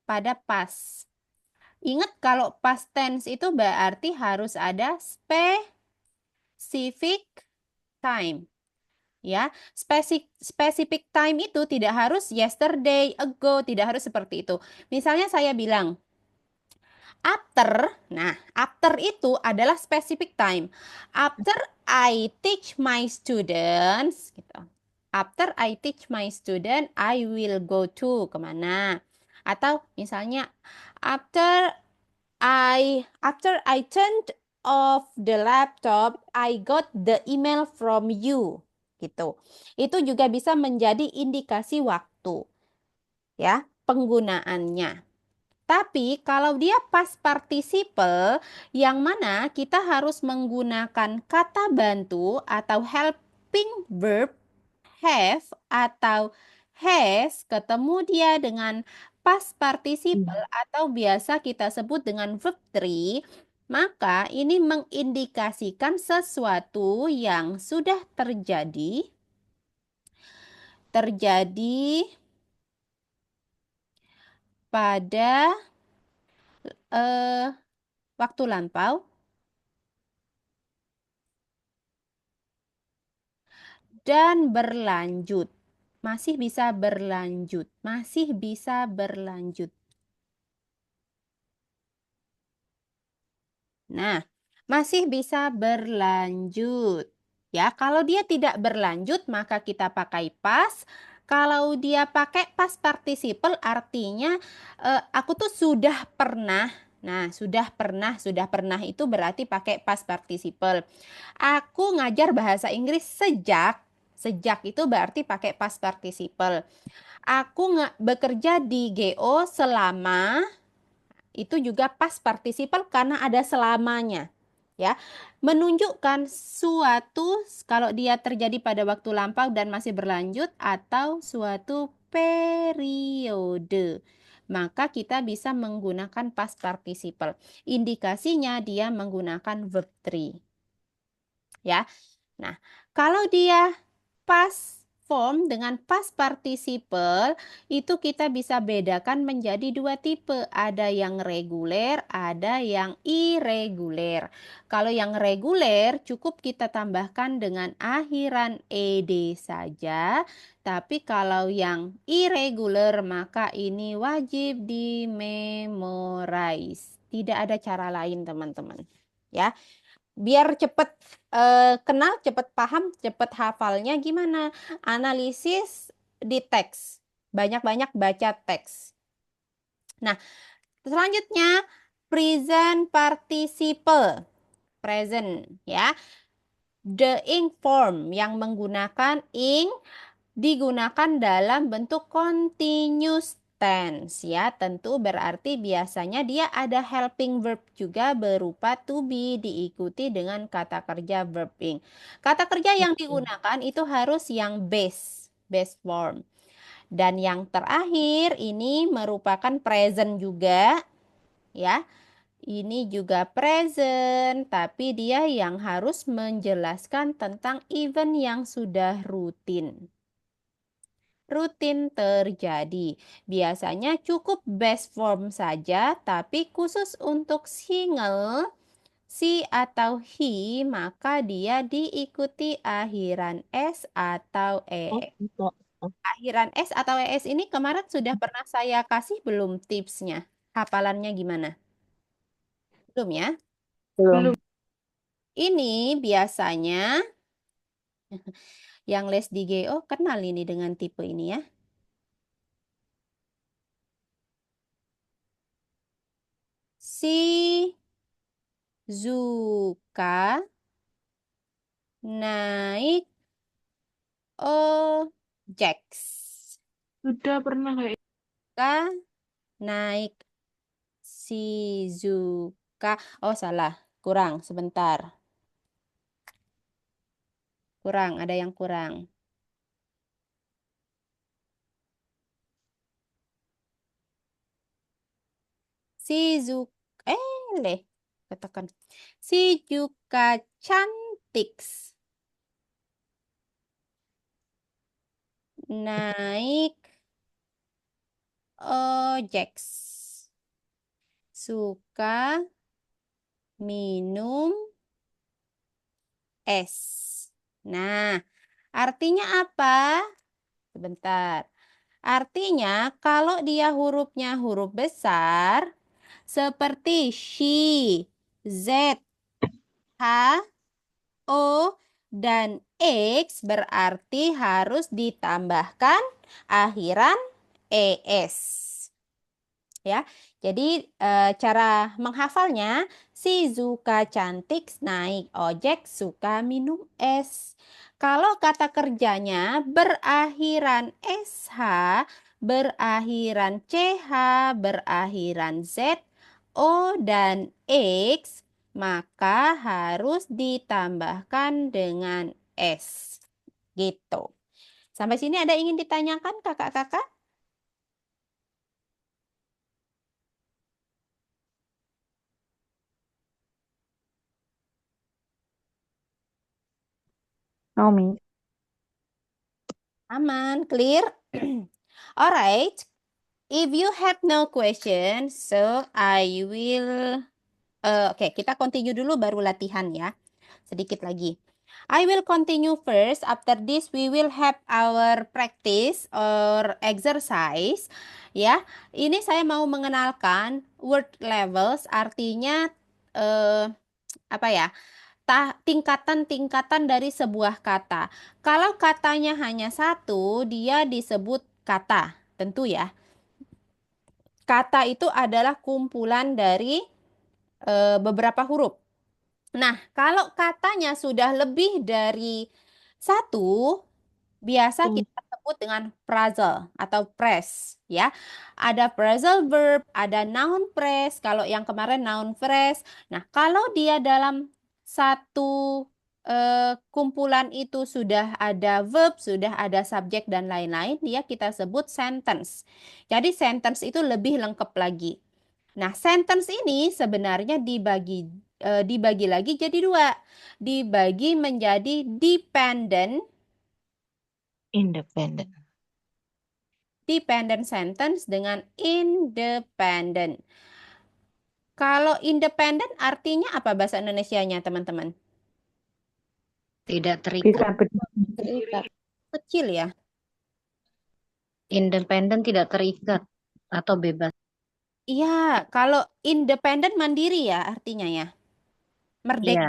pada past. Ingat kalau past tense itu berarti harus ada specific time. Ya, specific time itu tidak harus yesterday, ago, tidak harus seperti itu. Misalnya saya bilang after, nah after itu adalah specific time. After I teach my students, gitu. After I teach my student, I will go to kemana? Atau misalnya after I turned off the laptop, I got the email from you. Gitu. Itu juga bisa menjadi indikasi waktu. Ya, penggunaannya. Tapi kalau dia past participle, yang mana kita harus menggunakan kata bantu atau helping verb have atau has, ketemu dia dengan past participle atau biasa kita sebut dengan verb 3, maka ini mengindikasikan sesuatu yang sudah terjadi pada waktu lampau dan berlanjut. Masih bisa berlanjut. Masih bisa berlanjut. Nah, masih bisa berlanjut. Ya, kalau dia tidak berlanjut maka kita pakai past. Kalau dia pakai past participle artinya aku tuh sudah pernah. Nah, sudah pernah itu berarti pakai past participle. Aku ngajar bahasa Inggris sejak itu berarti pakai past participle. Aku bekerja di GO selama, itu juga past participle karena ada selamanya. Ya, menunjukkan suatu kalau dia terjadi pada waktu lampau dan masih berlanjut atau suatu periode. Maka kita bisa menggunakan past participle. Indikasinya dia menggunakan verb 3. Ya. Nah, kalau dia past form dengan past participle itu kita bisa bedakan menjadi dua tipe. Ada yang reguler, ada yang irreguler. Kalau yang reguler cukup kita tambahkan dengan akhiran ed saja. Tapi kalau yang irregular maka ini wajib di-memorize. Tidak ada cara lain, teman-teman. Ya. Biar cepet kenal, cepet paham, cepet hafalnya gimana? Analisis di teks. Banyak-banyak baca teks. Nah, selanjutnya present participle. Present ya. The ing form yang menggunakan ing digunakan dalam bentuk continuous tense ya. Tentu berarti biasanya dia ada helping verb juga berupa to be diikuti dengan kata kerja verb ing. Kata kerja yang digunakan itu harus yang base form. Dan yang terakhir ini merupakan present juga ya. Ini juga present, tapi dia yang harus menjelaskan tentang event yang sudah rutin terjadi. Biasanya cukup base form saja, tapi khusus untuk single si atau he, maka dia diikuti akhiran s atau es. Akhiran s atau es ini kemarin sudah pernah saya kasih belum tipsnya? Hafalannya gimana? Belum ya? Belum. Ini biasanya yang les di GO kenal ini dengan tipe ini ya. Si Zuka naik ojeks. Sudah pernah kayak Zuka naik Shizuka. Oh, salah. Kurang, sebentar. Kurang, ada yang kurang. Shizuka, katakan. Shizuka cantik. Naik ojeks. Suka minum es. Nah, artinya apa? Sebentar. Artinya kalau dia hurufnya huruf besar seperti she, z, h, o, dan x berarti harus ditambahkan akhiran es. Ya, jadi cara menghafalnya Shizuka cantik naik ojek suka minum es. Kalau kata kerjanya berakhiran sh, berakhiran ch, berakhiran z, o, dan x, maka harus ditambahkan dengan s. Gitu. Sampai sini ada ingin ditanyakan kakak-kakak? No, Miss. Aman, clear? Alright, if you have no question, so I will... Oke, kita continue dulu baru latihan ya. Sedikit lagi. I will continue first. After this, we will have our practice or exercise. Ya, ini saya mau mengenalkan word levels, artinya apa ya? Tingkatan-tingkatan dari sebuah kata. Kalau katanya hanya satu, dia disebut kata. Tentu ya. Kata itu adalah kumpulan dari beberapa huruf. Nah, kalau katanya sudah lebih dari satu, biasa kita sebut dengan phrasal atau phrase ya. Ada phrasal verb, ada noun phrase, kalau yang kemarin noun phrase. Nah, kalau dia dalam satu kumpulan itu sudah ada verb, sudah ada subjek dan lain-lain, dia kita sebut sentence. Jadi sentence itu lebih lengkap lagi. Nah, sentence ini sebenarnya dibagi lagi jadi dua. Dibagi menjadi dependent sentence dengan independent. Kalau independent artinya apa bahasa Indonesianya, teman-teman? Tidak terikat. Kecil ya. Independen tidak terikat atau bebas. Iya, kalau independent mandiri ya artinya ya. Merdeka. Iya.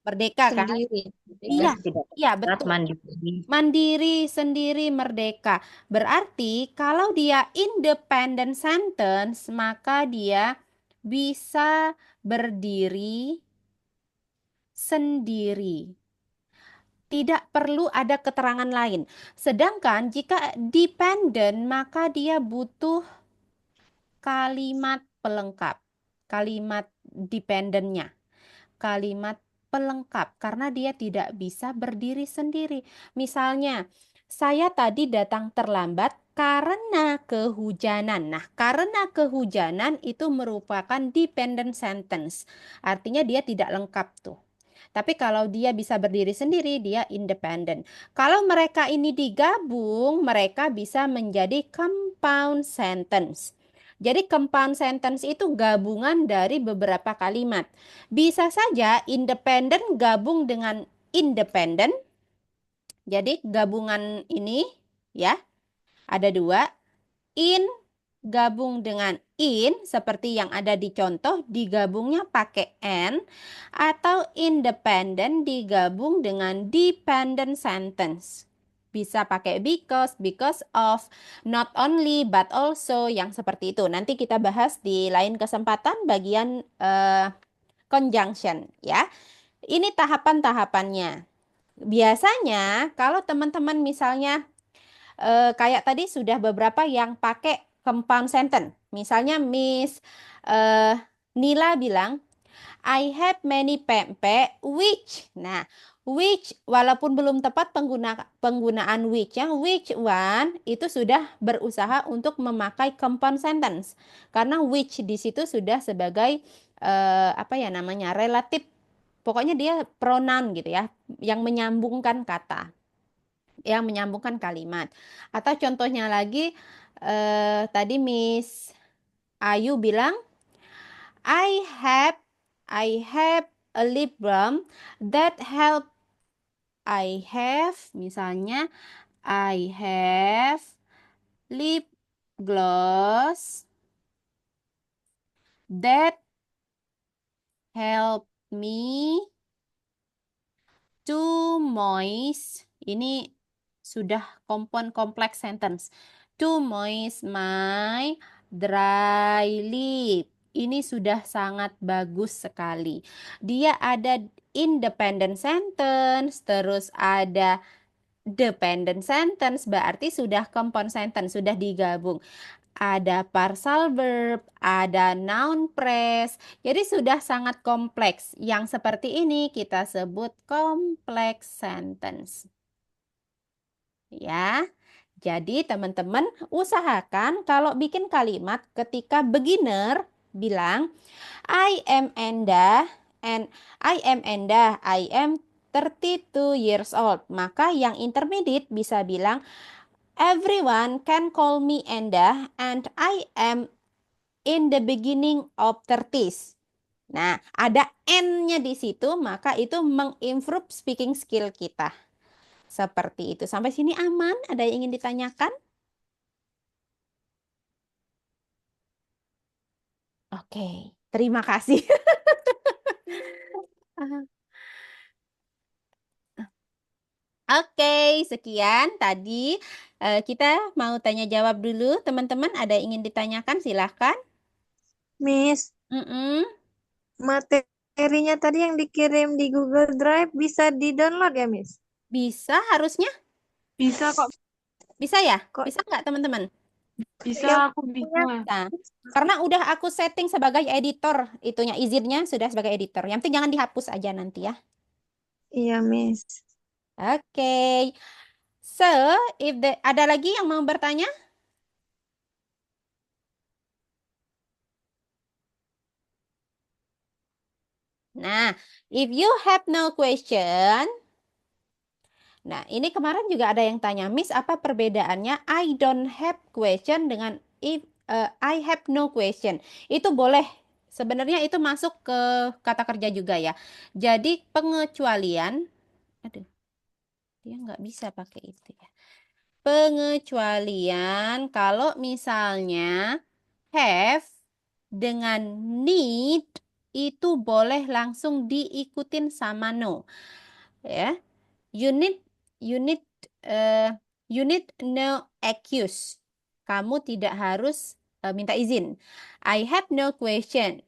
Merdeka kan? Sendiri. Iya, Tidak iya terikat, betul. mandiri. Mandiri, sendiri, merdeka. Berarti kalau dia independent sentence, maka dia bisa berdiri sendiri. Tidak perlu ada keterangan lain. Sedangkan jika dependent, maka dia butuh kalimat pelengkap. Kalimat dependentnya. Kalimat pelengkap karena dia tidak bisa berdiri sendiri. Misalnya, saya tadi datang terlambat karena kehujanan. Nah, karena kehujanan itu merupakan dependent sentence. Artinya dia tidak lengkap tuh. Tapi kalau dia bisa berdiri sendiri, dia independent. Kalau mereka ini digabung, mereka bisa menjadi compound sentence. Jadi compound sentence itu gabungan dari beberapa kalimat. Bisa saja independent gabung dengan independent. Jadi gabungan ini ya ada dua. In gabung dengan in seperti yang ada di contoh digabungnya pakai n, atau independent digabung dengan dependent sentence. Bisa pakai because of, not only, but also, yang seperti itu. Nanti kita bahas di lain kesempatan bagian conjunction ya. Ini tahapan-tahapannya. Biasanya kalau teman-teman misalnya kayak tadi sudah beberapa yang pakai compound sentence. Misalnya Miss Nila bilang, I have many pempek which. Nah, which walaupun belum tepat penggunaan which ya, which one itu sudah berusaha untuk memakai compound sentence. Karena which di situ sudah sebagai apa ya namanya? Relatif. Pokoknya dia pronoun gitu ya, yang menyambungkan kata, yang menyambungkan kalimat. Atau contohnya lagi tadi Miss Ayu bilang I have a lip balm that help. Misalnya I have lip gloss that help me to moist. Ini sudah kompleks sentence. To moist my dry lip. Ini sudah sangat bagus sekali. Dia ada independent sentence, terus ada dependent sentence, berarti sudah compound sentence, sudah digabung. Ada partial verb, ada noun phrase. Jadi sudah sangat kompleks. Yang seperti ini kita sebut complex sentence. Ya. Jadi teman-teman usahakan kalau bikin kalimat ketika beginner bilang I am Enda and I am 32 years old. Maka yang intermediate bisa bilang everyone can call me Enda and I am in the beginning of 30s. Nah, ada N-nya di situ, maka itu mengimprove speaking skill kita. Seperti itu. Sampai sini aman? Ada yang ingin ditanyakan? Oke, terima kasih. Oke, sekian tadi kita mau tanya jawab dulu. Teman-teman ada yang ingin ditanyakan? Silahkan. Miss, materinya tadi yang dikirim di Google Drive bisa di-download ya, Miss? Bisa harusnya? Bisa kok. Bisa ya? Bisa nggak teman-teman? Bisa, aku bisa. Nah, karena udah aku setting sebagai editor, itunya izinnya sudah sebagai editor. Yang penting jangan dihapus aja nanti ya. Iya, Miss. Oke. So, ada lagi yang mau bertanya? Nah, if you have no question, nah ini kemarin juga ada yang tanya, Miss, apa perbedaannya I don't have question dengan if I have no question? Itu boleh, sebenarnya itu masuk ke kata kerja juga ya. Jadi pengecualian, aduh, dia nggak bisa pakai itu ya. Pengecualian kalau misalnya have dengan need itu boleh langsung diikutin sama no. Ya. You need no excuse. Kamu tidak harus minta izin. I have no question.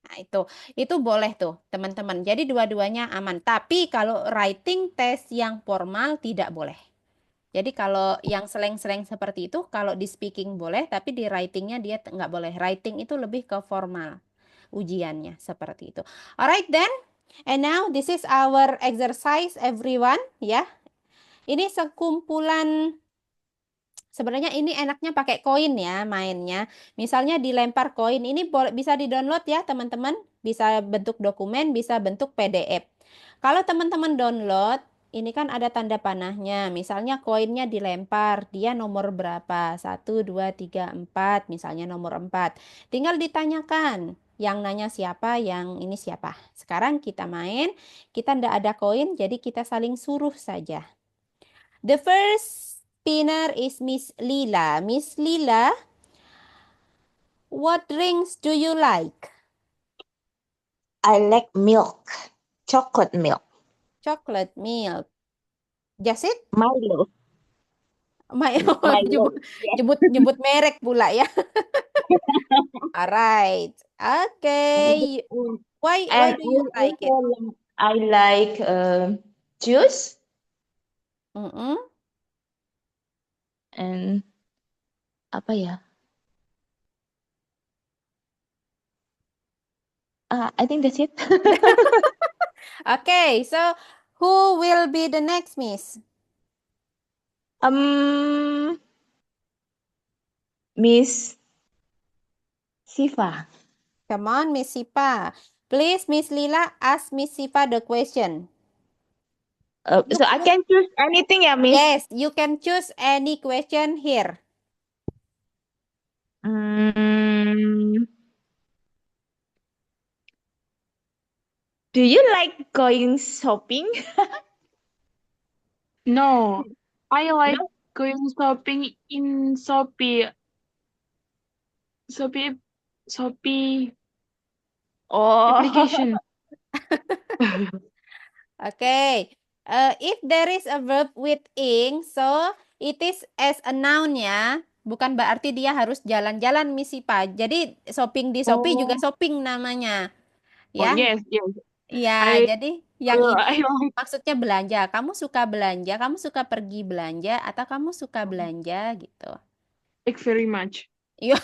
Nah, itu boleh tuh, teman-teman. Jadi dua-duanya aman. Tapi kalau writing test yang formal tidak boleh. Jadi kalau yang slang-slang seperti itu, kalau di speaking boleh, tapi di writingnya dia nggak boleh. Writing itu lebih ke formal ujiannya, seperti itu. Alright then, and now this is our exercise everyone, ya. Ini sekumpulan, sebenarnya ini enaknya pakai koin ya mainnya. Misalnya dilempar koin, ini bisa di-download ya teman-teman. Bisa bentuk dokumen, bisa bentuk PDF. Kalau teman-teman download, ini kan ada tanda panahnya. Misalnya koinnya dilempar, dia nomor berapa? 1, 2, 3, 4, misalnya nomor 4. Tinggal ditanyakan, yang nanya siapa, yang ini siapa. Sekarang kita main, kita ndak ada koin, jadi kita saling suruh saja. The first spinner is Miss Lila. Miss Lila, what drinks do you like? I like milk, chocolate milk. Chocolate milk. Just it? Milo. Milo. Milo. Nyebut merek pula ya. Alright. Okay. Why And do you like it? I like juice Mm-mm. and apa ya? I think that's it. Okay, so who will be the next, Miss? Miss Siva. Come on, Miss Sipa. Please, Miss Lila, ask Miss Sipa the question. So I can choose anything ya, Miss? Yes, you can choose any question here. Do you like going shopping? No, I like No? going shopping in Shopee Oh. application. Okay. If there is a verb with ing, so it is as a noun ya. Bukan berarti dia harus jalan-jalan, Miss Sipa. Jadi shopping di Shopee juga Oh, shopping namanya. oh Ya. yes, yes. Iya, jadi yang I ini like. maksudnya belanja. Kamu suka belanja, kamu suka pergi belanja, atau kamu suka belanja gitu. Thank very much. Iya.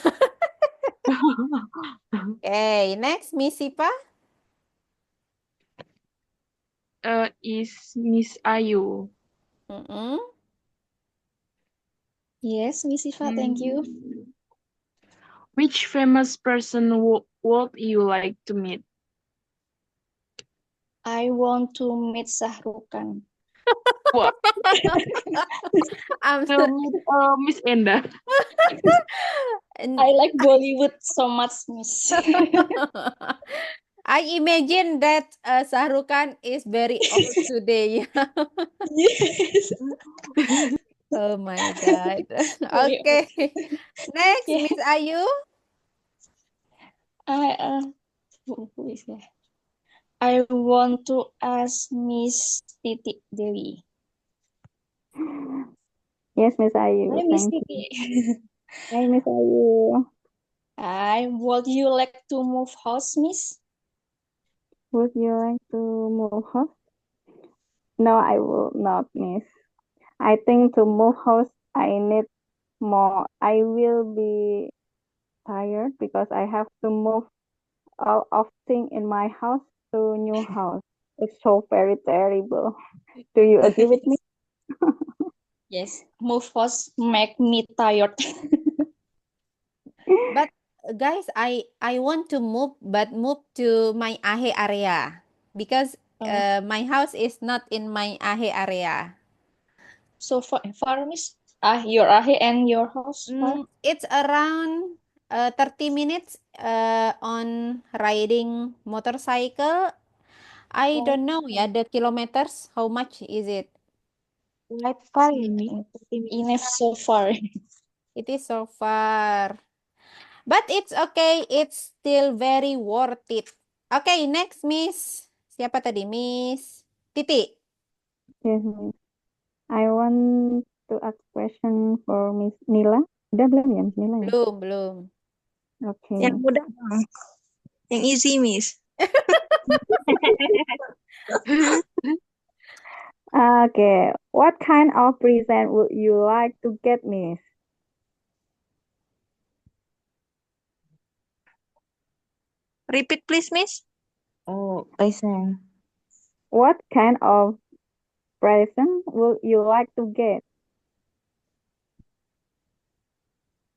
Okay, next Miss Sipa. Is Miss Ayu. Mm-mm. Yes, Miss Siva, thank you. Which famous person would you like to meet? I want to meet Shah Rukh Khan. What? I'm To meet Miss Enda. I like Bollywood so much, Miss. I imagine that Shah Rukh Khan is very old today. Yes. Oh my God. Very Okay. Next, Yeah. Miss Ayu. Who is that? I want to ask Miss Titi Dewi. Yes, Miss Ayu. Hi, Miss Thank you. Titi. Hi, Miss Ayu. Would you like to move house, Miss? Would you like to move house? No, I will not, Miss. I think to move house, I need more. I will be tired because I have to move all of things in my house to new house. It's so very terrible. Do you agree with me? Yes, move house make me tired. But guys, I want to move, but move to my Ahe area because my house is not in my Ahe area. So far, Miss. Your Ahe and your house far? It's around 30 minutes on riding motorcycle. I don't know ya the kilometers. How much is it? Quite far ini. Enough so far. It is so far. But it's okay. It's still very worth it. Okay, next Miss. Siapa tadi? Miss Titi. Yes, Miss. I want to ask question for Miss Nila. Udah belum ya, Miss Nila ya? Belum. Okay. Yang mudah, yang easy, Miss. Okay. What kind of present would you like to get, Miss? Repeat, please, Miss. Oh, present. What kind of present would you like to get?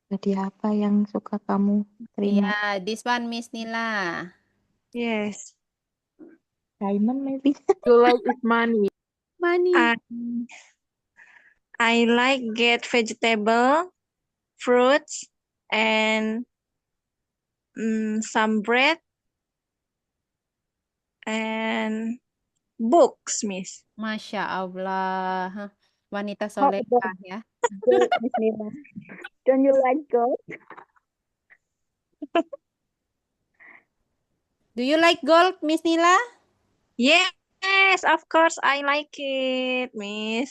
Jadi apa yang suka kamu terima? Yeah, this one Miss Nila. Yes. Diamond maybe? You like is money. Money. I like get vegetable, fruits, and some bread and books, Miss. Masya Allah. Hah, wanita How solehah about ya. gold, Miss Nila? Don't you like gold? Do you like gold, Miss Nila? Yes, of course I like it, Miss.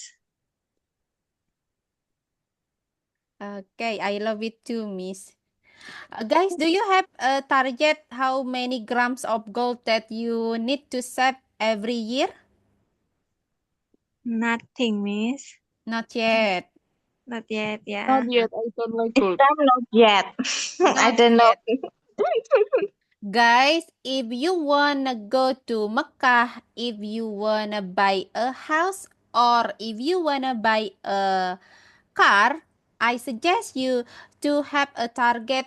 Okay, I love it too, Miss. Guys, do you have a target how many grams of gold that you need to save every year? Nothing, Miss. Not yet. Not yet, yeah. Not yet. I don't like This gold. time not yet. I Not don't know. yet. Guys, if you wanna go to Mecca, if you wanna buy a house, or if you wanna buy a car, I suggest you to have a target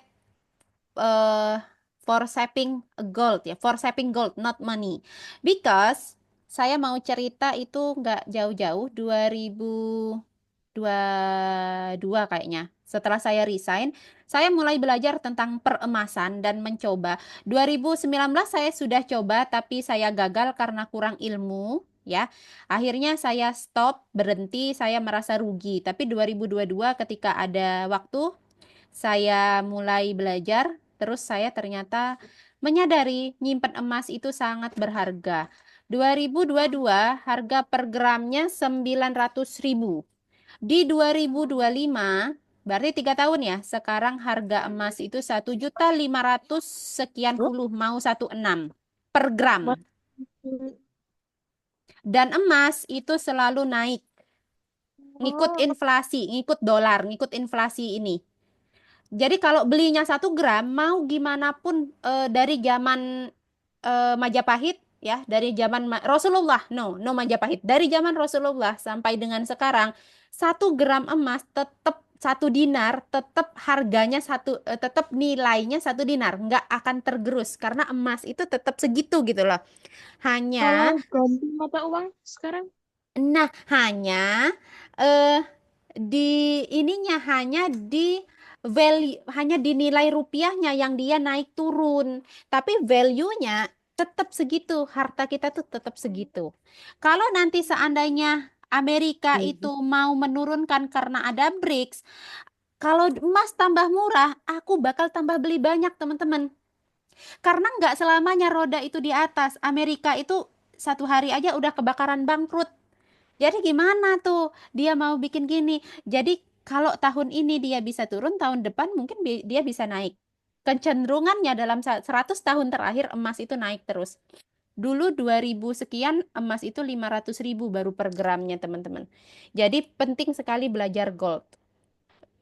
for saving gold ya, for saving gold, not money. Because saya mau cerita itu nggak jauh-jauh 2022 kayaknya. Setelah saya resign, saya mulai belajar tentang peremasan dan mencoba. 2019 saya sudah coba tapi saya gagal karena kurang ilmu ya. Akhirnya saya stop, berhenti, saya merasa rugi. Tapi 2022 ketika ada waktu saya mulai belajar, terus saya ternyata menyadari nyimpen emas itu sangat berharga. 2022 harga per gramnya 900.000. Di 2025 berarti 3 tahun ya. Sekarang harga emas itu 1.500.000 sekian puluh, mau 16 per gram. Dan emas itu selalu naik. Ngikut inflasi, ngikut dolar, ngikut inflasi ini. Jadi kalau belinya 1 gram, mau gimana pun dari zaman Majapahit ya, dari zaman Rasulullah, no Majapahit, dari zaman Rasulullah sampai dengan sekarang, 1 gram emas tetap 1 dinar, tetap harganya tetap nilainya 1 dinar, nggak akan tergerus karena emas itu tetap segitu gitu loh. Hanya Kalau ganti mata uang sekarang? Nah, hanya di ininya hanya di value, hanya di nilai rupiahnya yang dia naik turun, tapi value-nya tetap segitu, harta kita tuh tetap segitu. Kalau nanti seandainya Amerika itu mau menurunkan karena ada BRICS, kalau emas tambah murah, aku bakal tambah beli banyak teman-teman. Karena nggak selamanya roda itu di atas. Amerika itu 1 hari aja udah kebakaran bangkrut. Jadi gimana tuh dia mau bikin gini? Jadi kalau tahun ini dia bisa turun, tahun depan mungkin dia bisa naik. Kecenderungannya dalam 100 tahun terakhir emas itu naik terus. Dulu 2000 sekian, emas itu 500.000 baru per gramnya teman-teman. Jadi penting sekali belajar gold.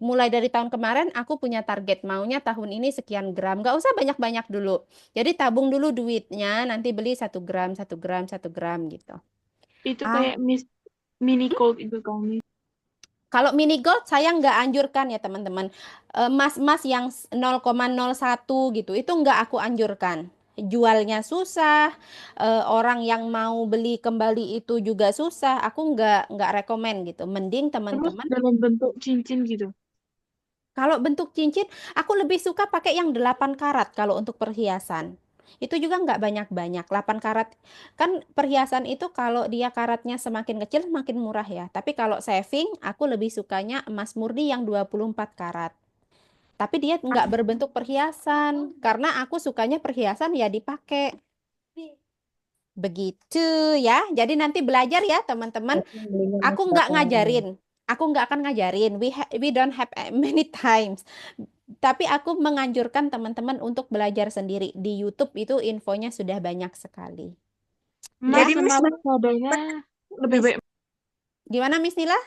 Mulai dari tahun kemarin aku punya target, maunya tahun ini sekian gram. Gak usah banyak-banyak dulu. Jadi tabung dulu duitnya, nanti beli 1 gram, 1 gram, 1 gram gitu. Itu kayak mini gold itu kan, Miss. Kalau mini gold saya nggak anjurkan ya teman-teman. Emas-emas yang 0,01 gitu, itu nggak aku anjurkan. Jualnya susah, orang yang mau beli kembali itu juga susah. Aku nggak rekomen gitu. Mending Terus teman-teman. dalam bentuk cincin gitu. Kalau bentuk cincin, aku lebih suka pakai yang 8 karat kalau untuk perhiasan. Itu juga nggak banyak-banyak. 8 karat. Kan perhiasan itu kalau dia karatnya semakin kecil semakin murah ya. Tapi kalau saving, aku lebih sukanya emas murni yang 24 karat. Tapi dia nggak berbentuk perhiasan. Karena aku sukanya perhiasan ya dipakai. Begitu ya. Jadi nanti belajar ya teman-teman. Aku nggak ngajarin. Aku nggak akan ngajarin. We don't have many times. Tapi aku menganjurkan teman-teman untuk belajar sendiri. Di YouTube itu infonya sudah banyak sekali. Mas Jadi Miss sama rodanya lebih baik. Gimana Miss Nila?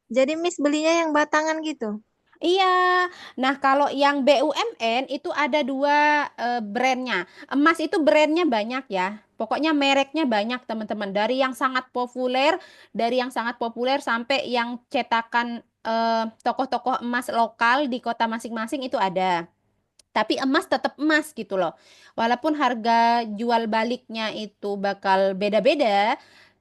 Jadi Miss belinya yang batangan gitu. Iya. Nah, kalau yang BUMN itu ada 2 brandnya. Emas itu brandnya banyak ya. Pokoknya mereknya banyak teman-teman. Dari yang sangat populer, sampai yang cetakan tokoh-tokoh emas lokal di kota masing-masing itu ada. Tapi emas tetap emas gitu loh. Walaupun harga jual baliknya itu bakal beda-beda,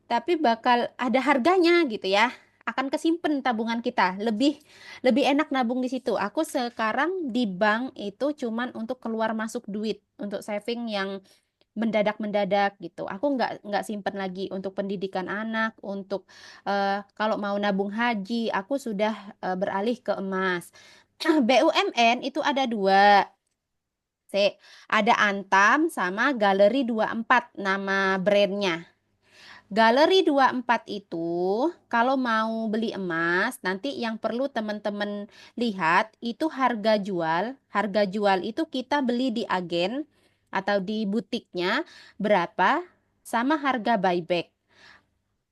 tapi bakal ada harganya gitu ya. Akan kesimpen tabungan kita. Lebih enak nabung di situ. Aku sekarang di bank itu cuman untuk keluar masuk duit, untuk saving yang mendadak-mendadak gitu. Aku nggak simpen lagi untuk pendidikan anak, untuk kalau mau nabung haji, aku sudah beralih ke emas. BUMN itu ada 2. Ada Antam sama Galeri 24 nama brandnya. Galeri 24 itu kalau mau beli emas, nanti yang perlu teman-teman lihat itu harga jual. Harga jual itu kita beli di agen atau di butiknya berapa sama harga buyback.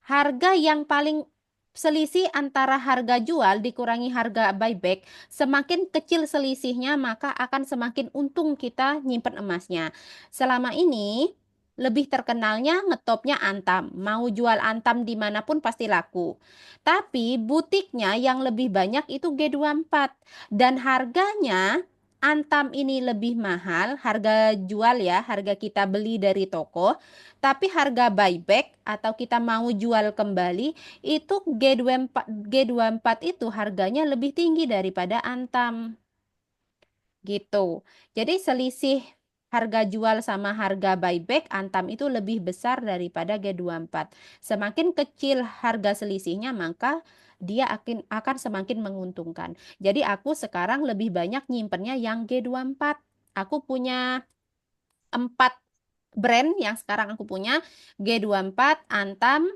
Harga yang paling selisih antara harga jual dikurangi harga buyback, semakin kecil selisihnya maka akan semakin untung kita nyimpen emasnya. Selama ini lebih terkenalnya ngetopnya Antam. Mau jual Antam dimanapun pasti laku. Tapi butiknya yang lebih banyak itu G24. Dan harganya Antam ini lebih mahal, harga jual ya, harga kita beli dari toko. Tapi harga buyback atau kita mau jual kembali itu G24 itu harganya lebih tinggi daripada Antam. Gitu. Jadi selisih harga jual sama harga buyback Antam itu lebih besar daripada G24. Semakin kecil harga selisihnya maka dia akan semakin menguntungkan. Jadi aku sekarang lebih banyak nyimpennya yang G24. Aku punya 4 brand yang sekarang aku punya, G24, Antam,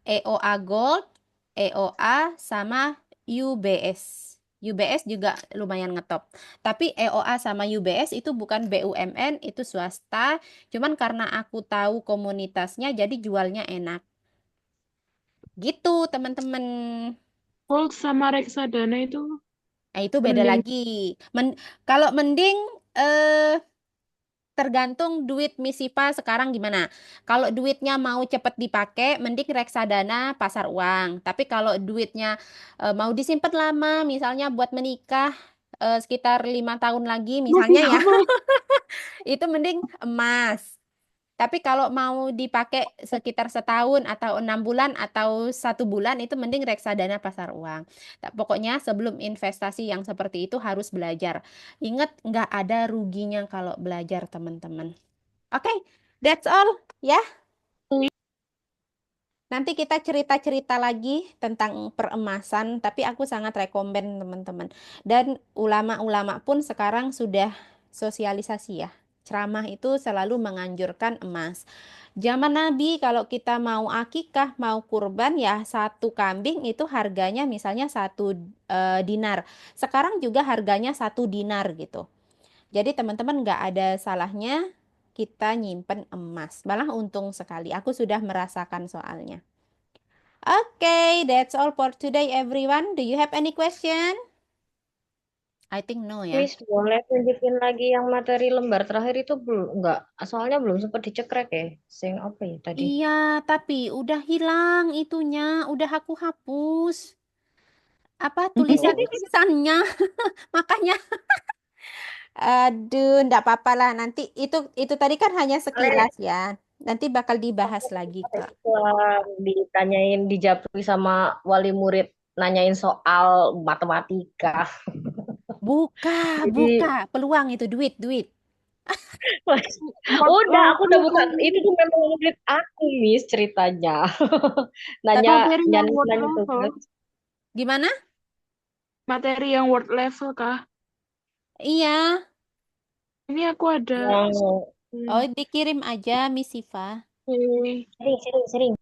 EOA Gold, EOA sama UBS. UBS juga lumayan ngetop. Tapi EOA sama UBS itu bukan BUMN, itu swasta. Cuman karena aku tahu komunitasnya jadi jualnya enak. Gitu, teman-teman. Gold sama reksadana itu Nah, itu beda mending. lagi. Kalau mending tergantung duit Misipa sekarang gimana. Kalau duitnya mau cepet dipakai, mending reksadana pasar uang. Tapi kalau duitnya mau disimpan lama, misalnya buat menikah sekitar 5 tahun lagi misalnya ya, itu mending emas. Tapi kalau mau dipakai sekitar setahun atau 6 bulan atau 1 bulan itu mending reksadana pasar uang. Pokoknya sebelum investasi yang seperti itu harus belajar. Ingat nggak ada ruginya kalau belajar teman-teman. Oke, that's all ya. Nanti kita cerita-cerita lagi tentang peremasan, tapi aku sangat rekomen teman-teman. Dan ulama-ulama pun sekarang sudah sosialisasi ya. Ceramah itu selalu menganjurkan emas. Zaman Nabi kalau kita mau akikah, mau kurban ya 1 kambing itu harganya misalnya 1 dinar. Sekarang juga harganya 1 dinar gitu. Jadi teman-teman nggak ada salahnya kita nyimpen emas. Malah untung sekali. Aku sudah merasakan soalnya. Okay, that's all for today, everyone. Do you have any question? I think no ya. Miss, boleh tunjukin lagi yang materi lembar terakhir itu belum enggak? Soalnya belum sempat dicekrek ya. Sing apa ya tadi? Iya, tapi udah hilang itunya, udah aku hapus. Apa tulisannya? Makanya, aduh, ndak apa-apa lah. Nanti itu tadi kan hanya sekilas ya. Nanti bakal dibahas lagi kok. Setelah ditanyain, dijapri sama wali murid, nanyain soal matematika. Buka, Jadi, buka. Peluang itu duit. udah, aku udah buka. Itu tuh memang murid aku, Miss, ceritanya. Nanya, Materi yang word nanya level. tugas. Gimana? Materi yang word level kah? Iya. Ini aku ada. Yang Oh, dikirim aja, Miss Siva. sering.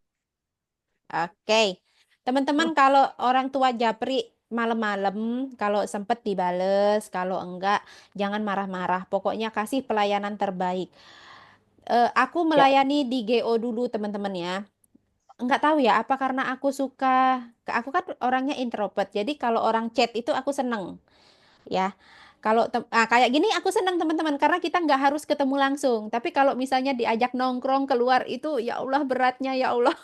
Oke. Teman-teman kalau orang tua japri malam-malam, kalau sempet dibales, kalau enggak jangan marah-marah. Pokoknya kasih pelayanan terbaik. Aku Ya, melayani di GO dulu teman-teman ya. Enggak tahu ya, apa karena aku suka, aku kan orangnya introvert. Jadi kalau orang chat itu aku seneng ya. Kalau kayak gini aku senang teman-teman karena kita nggak harus ketemu langsung. Tapi kalau misalnya diajak nongkrong keluar itu ya Allah beratnya ya Allah.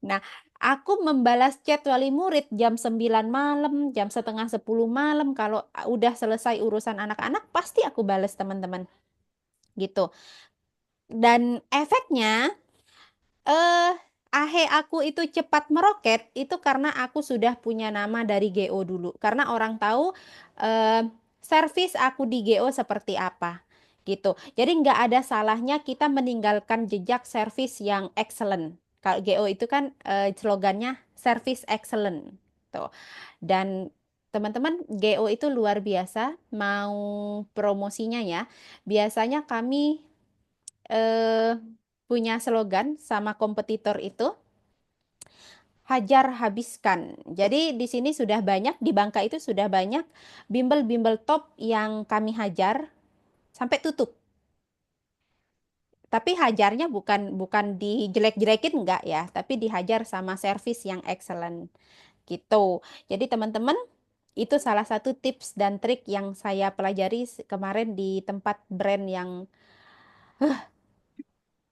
Nah, aku membalas chat wali murid jam 9 malam, jam setengah 10 malam. Kalau udah selesai urusan anak-anak, pasti aku balas teman-teman. Gitu. Dan efeknya, AHE aku itu cepat meroket, itu karena aku sudah punya nama dari GO dulu. Karena orang tahu servis aku di GO seperti apa. Gitu. Jadi nggak ada salahnya kita meninggalkan jejak servis yang excellent. Kalau GO itu kan slogannya service excellent. Tuh. Dan teman-teman GO itu luar biasa. Mau promosinya ya. Biasanya kami punya slogan sama kompetitor itu, hajar habiskan. Jadi di sini sudah banyak, di Bangka itu sudah banyak bimbel-bimbel top yang kami hajar sampai tutup. Tapi hajarnya bukan dijelek-jelekin enggak ya, tapi dihajar sama servis yang excellent gitu. Jadi teman-teman, itu salah satu tips dan trik yang saya pelajari kemarin di tempat brand yang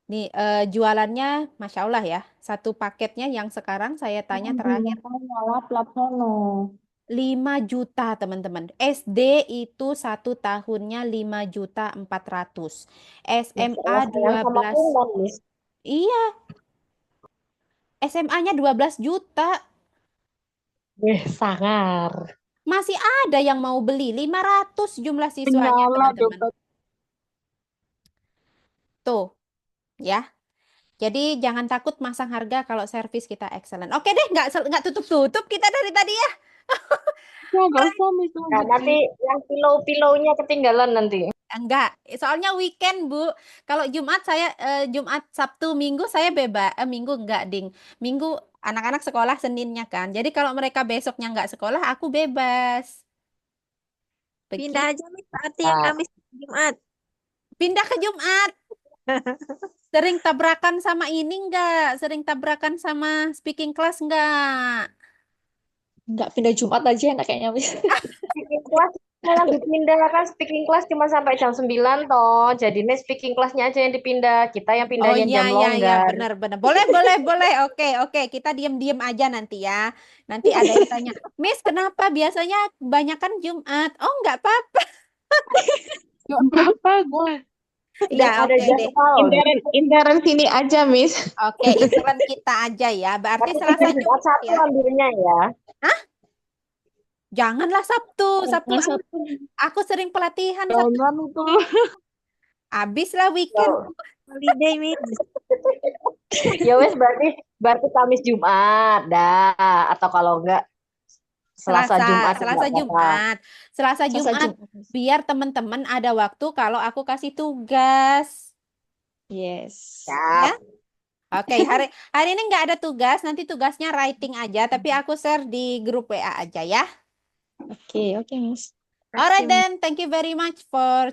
nih jualannya Masya Allah ya. Satu paketnya yang sekarang saya tanya terakhir Malah Platono. 5 juta teman-teman. SD itu 1 tahunnya 5.400.000. SMA Sayang sama 12. Pundan, Miss. Iya. SMA-nya 12 juta. Sangar. Masih ada yang mau beli. 500 jumlah siswanya Kendala teman-teman. dompet. Tuh, ya. Jadi jangan takut masang harga kalau servis kita excellent. Oke deh, nggak tutup-tutup kita dari tadi ya. Ya, nggak usah, Miss. Nah, nanti yang pilau-pilaunya ketinggalan nanti. Enggak, soalnya weekend, Bu. Kalau Jumat saya Jumat, Sabtu, Minggu saya bebas. Minggu enggak, Ding. Minggu anak-anak sekolah Seninnya kan. Jadi kalau mereka besoknya enggak sekolah, aku bebas. Pindah aja Miss berarti yang Kamis Jumat. Pindah ke Jumat. Sering tabrakan sama ini enggak? Sering tabrakan sama speaking class enggak? Nggak, pindah Jumat aja enak kayaknya, Miss. Speaking class malah dipindah kan, speaking class cuma sampai jam 9 toh. Jadi nih speaking classnya aja yang dipindah. Kita yang Oh pindahnya iya, jam iya, iya, longgar. benar. Boleh. Oke. Kita diem-diem aja nanti ya. Nanti ada yang tanya, Miss, kenapa biasanya kebanyakan Jumat? Oh, enggak apa-apa. Nggak apa-apa, gue. Ya, ada oke deh. Intern sini aja, Miss. Oke, intern kita aja ya. Berarti Tapi Selasa Jumat Jumat Sabtu ya. ambilnya ya. Hah? Janganlah Sabtu. Sabtu Sabtu. aku sering pelatihan Sabtu. Jangan itu. Habislah weekend. Holiday Miss. Ya wes, berarti Kamis Jumat dah, atau kalau enggak Selasa Jumat. Selasa enggak apa-apa. Jumat. Selasa Jumat. Biar teman-teman ada waktu kalau aku kasih tugas. Yes. Ya. Oke, hari ini nggak ada tugas. Nanti tugasnya writing aja. Tapi aku share di grup WA aja ya. Oke, Miss. Alright then. Thank you very much for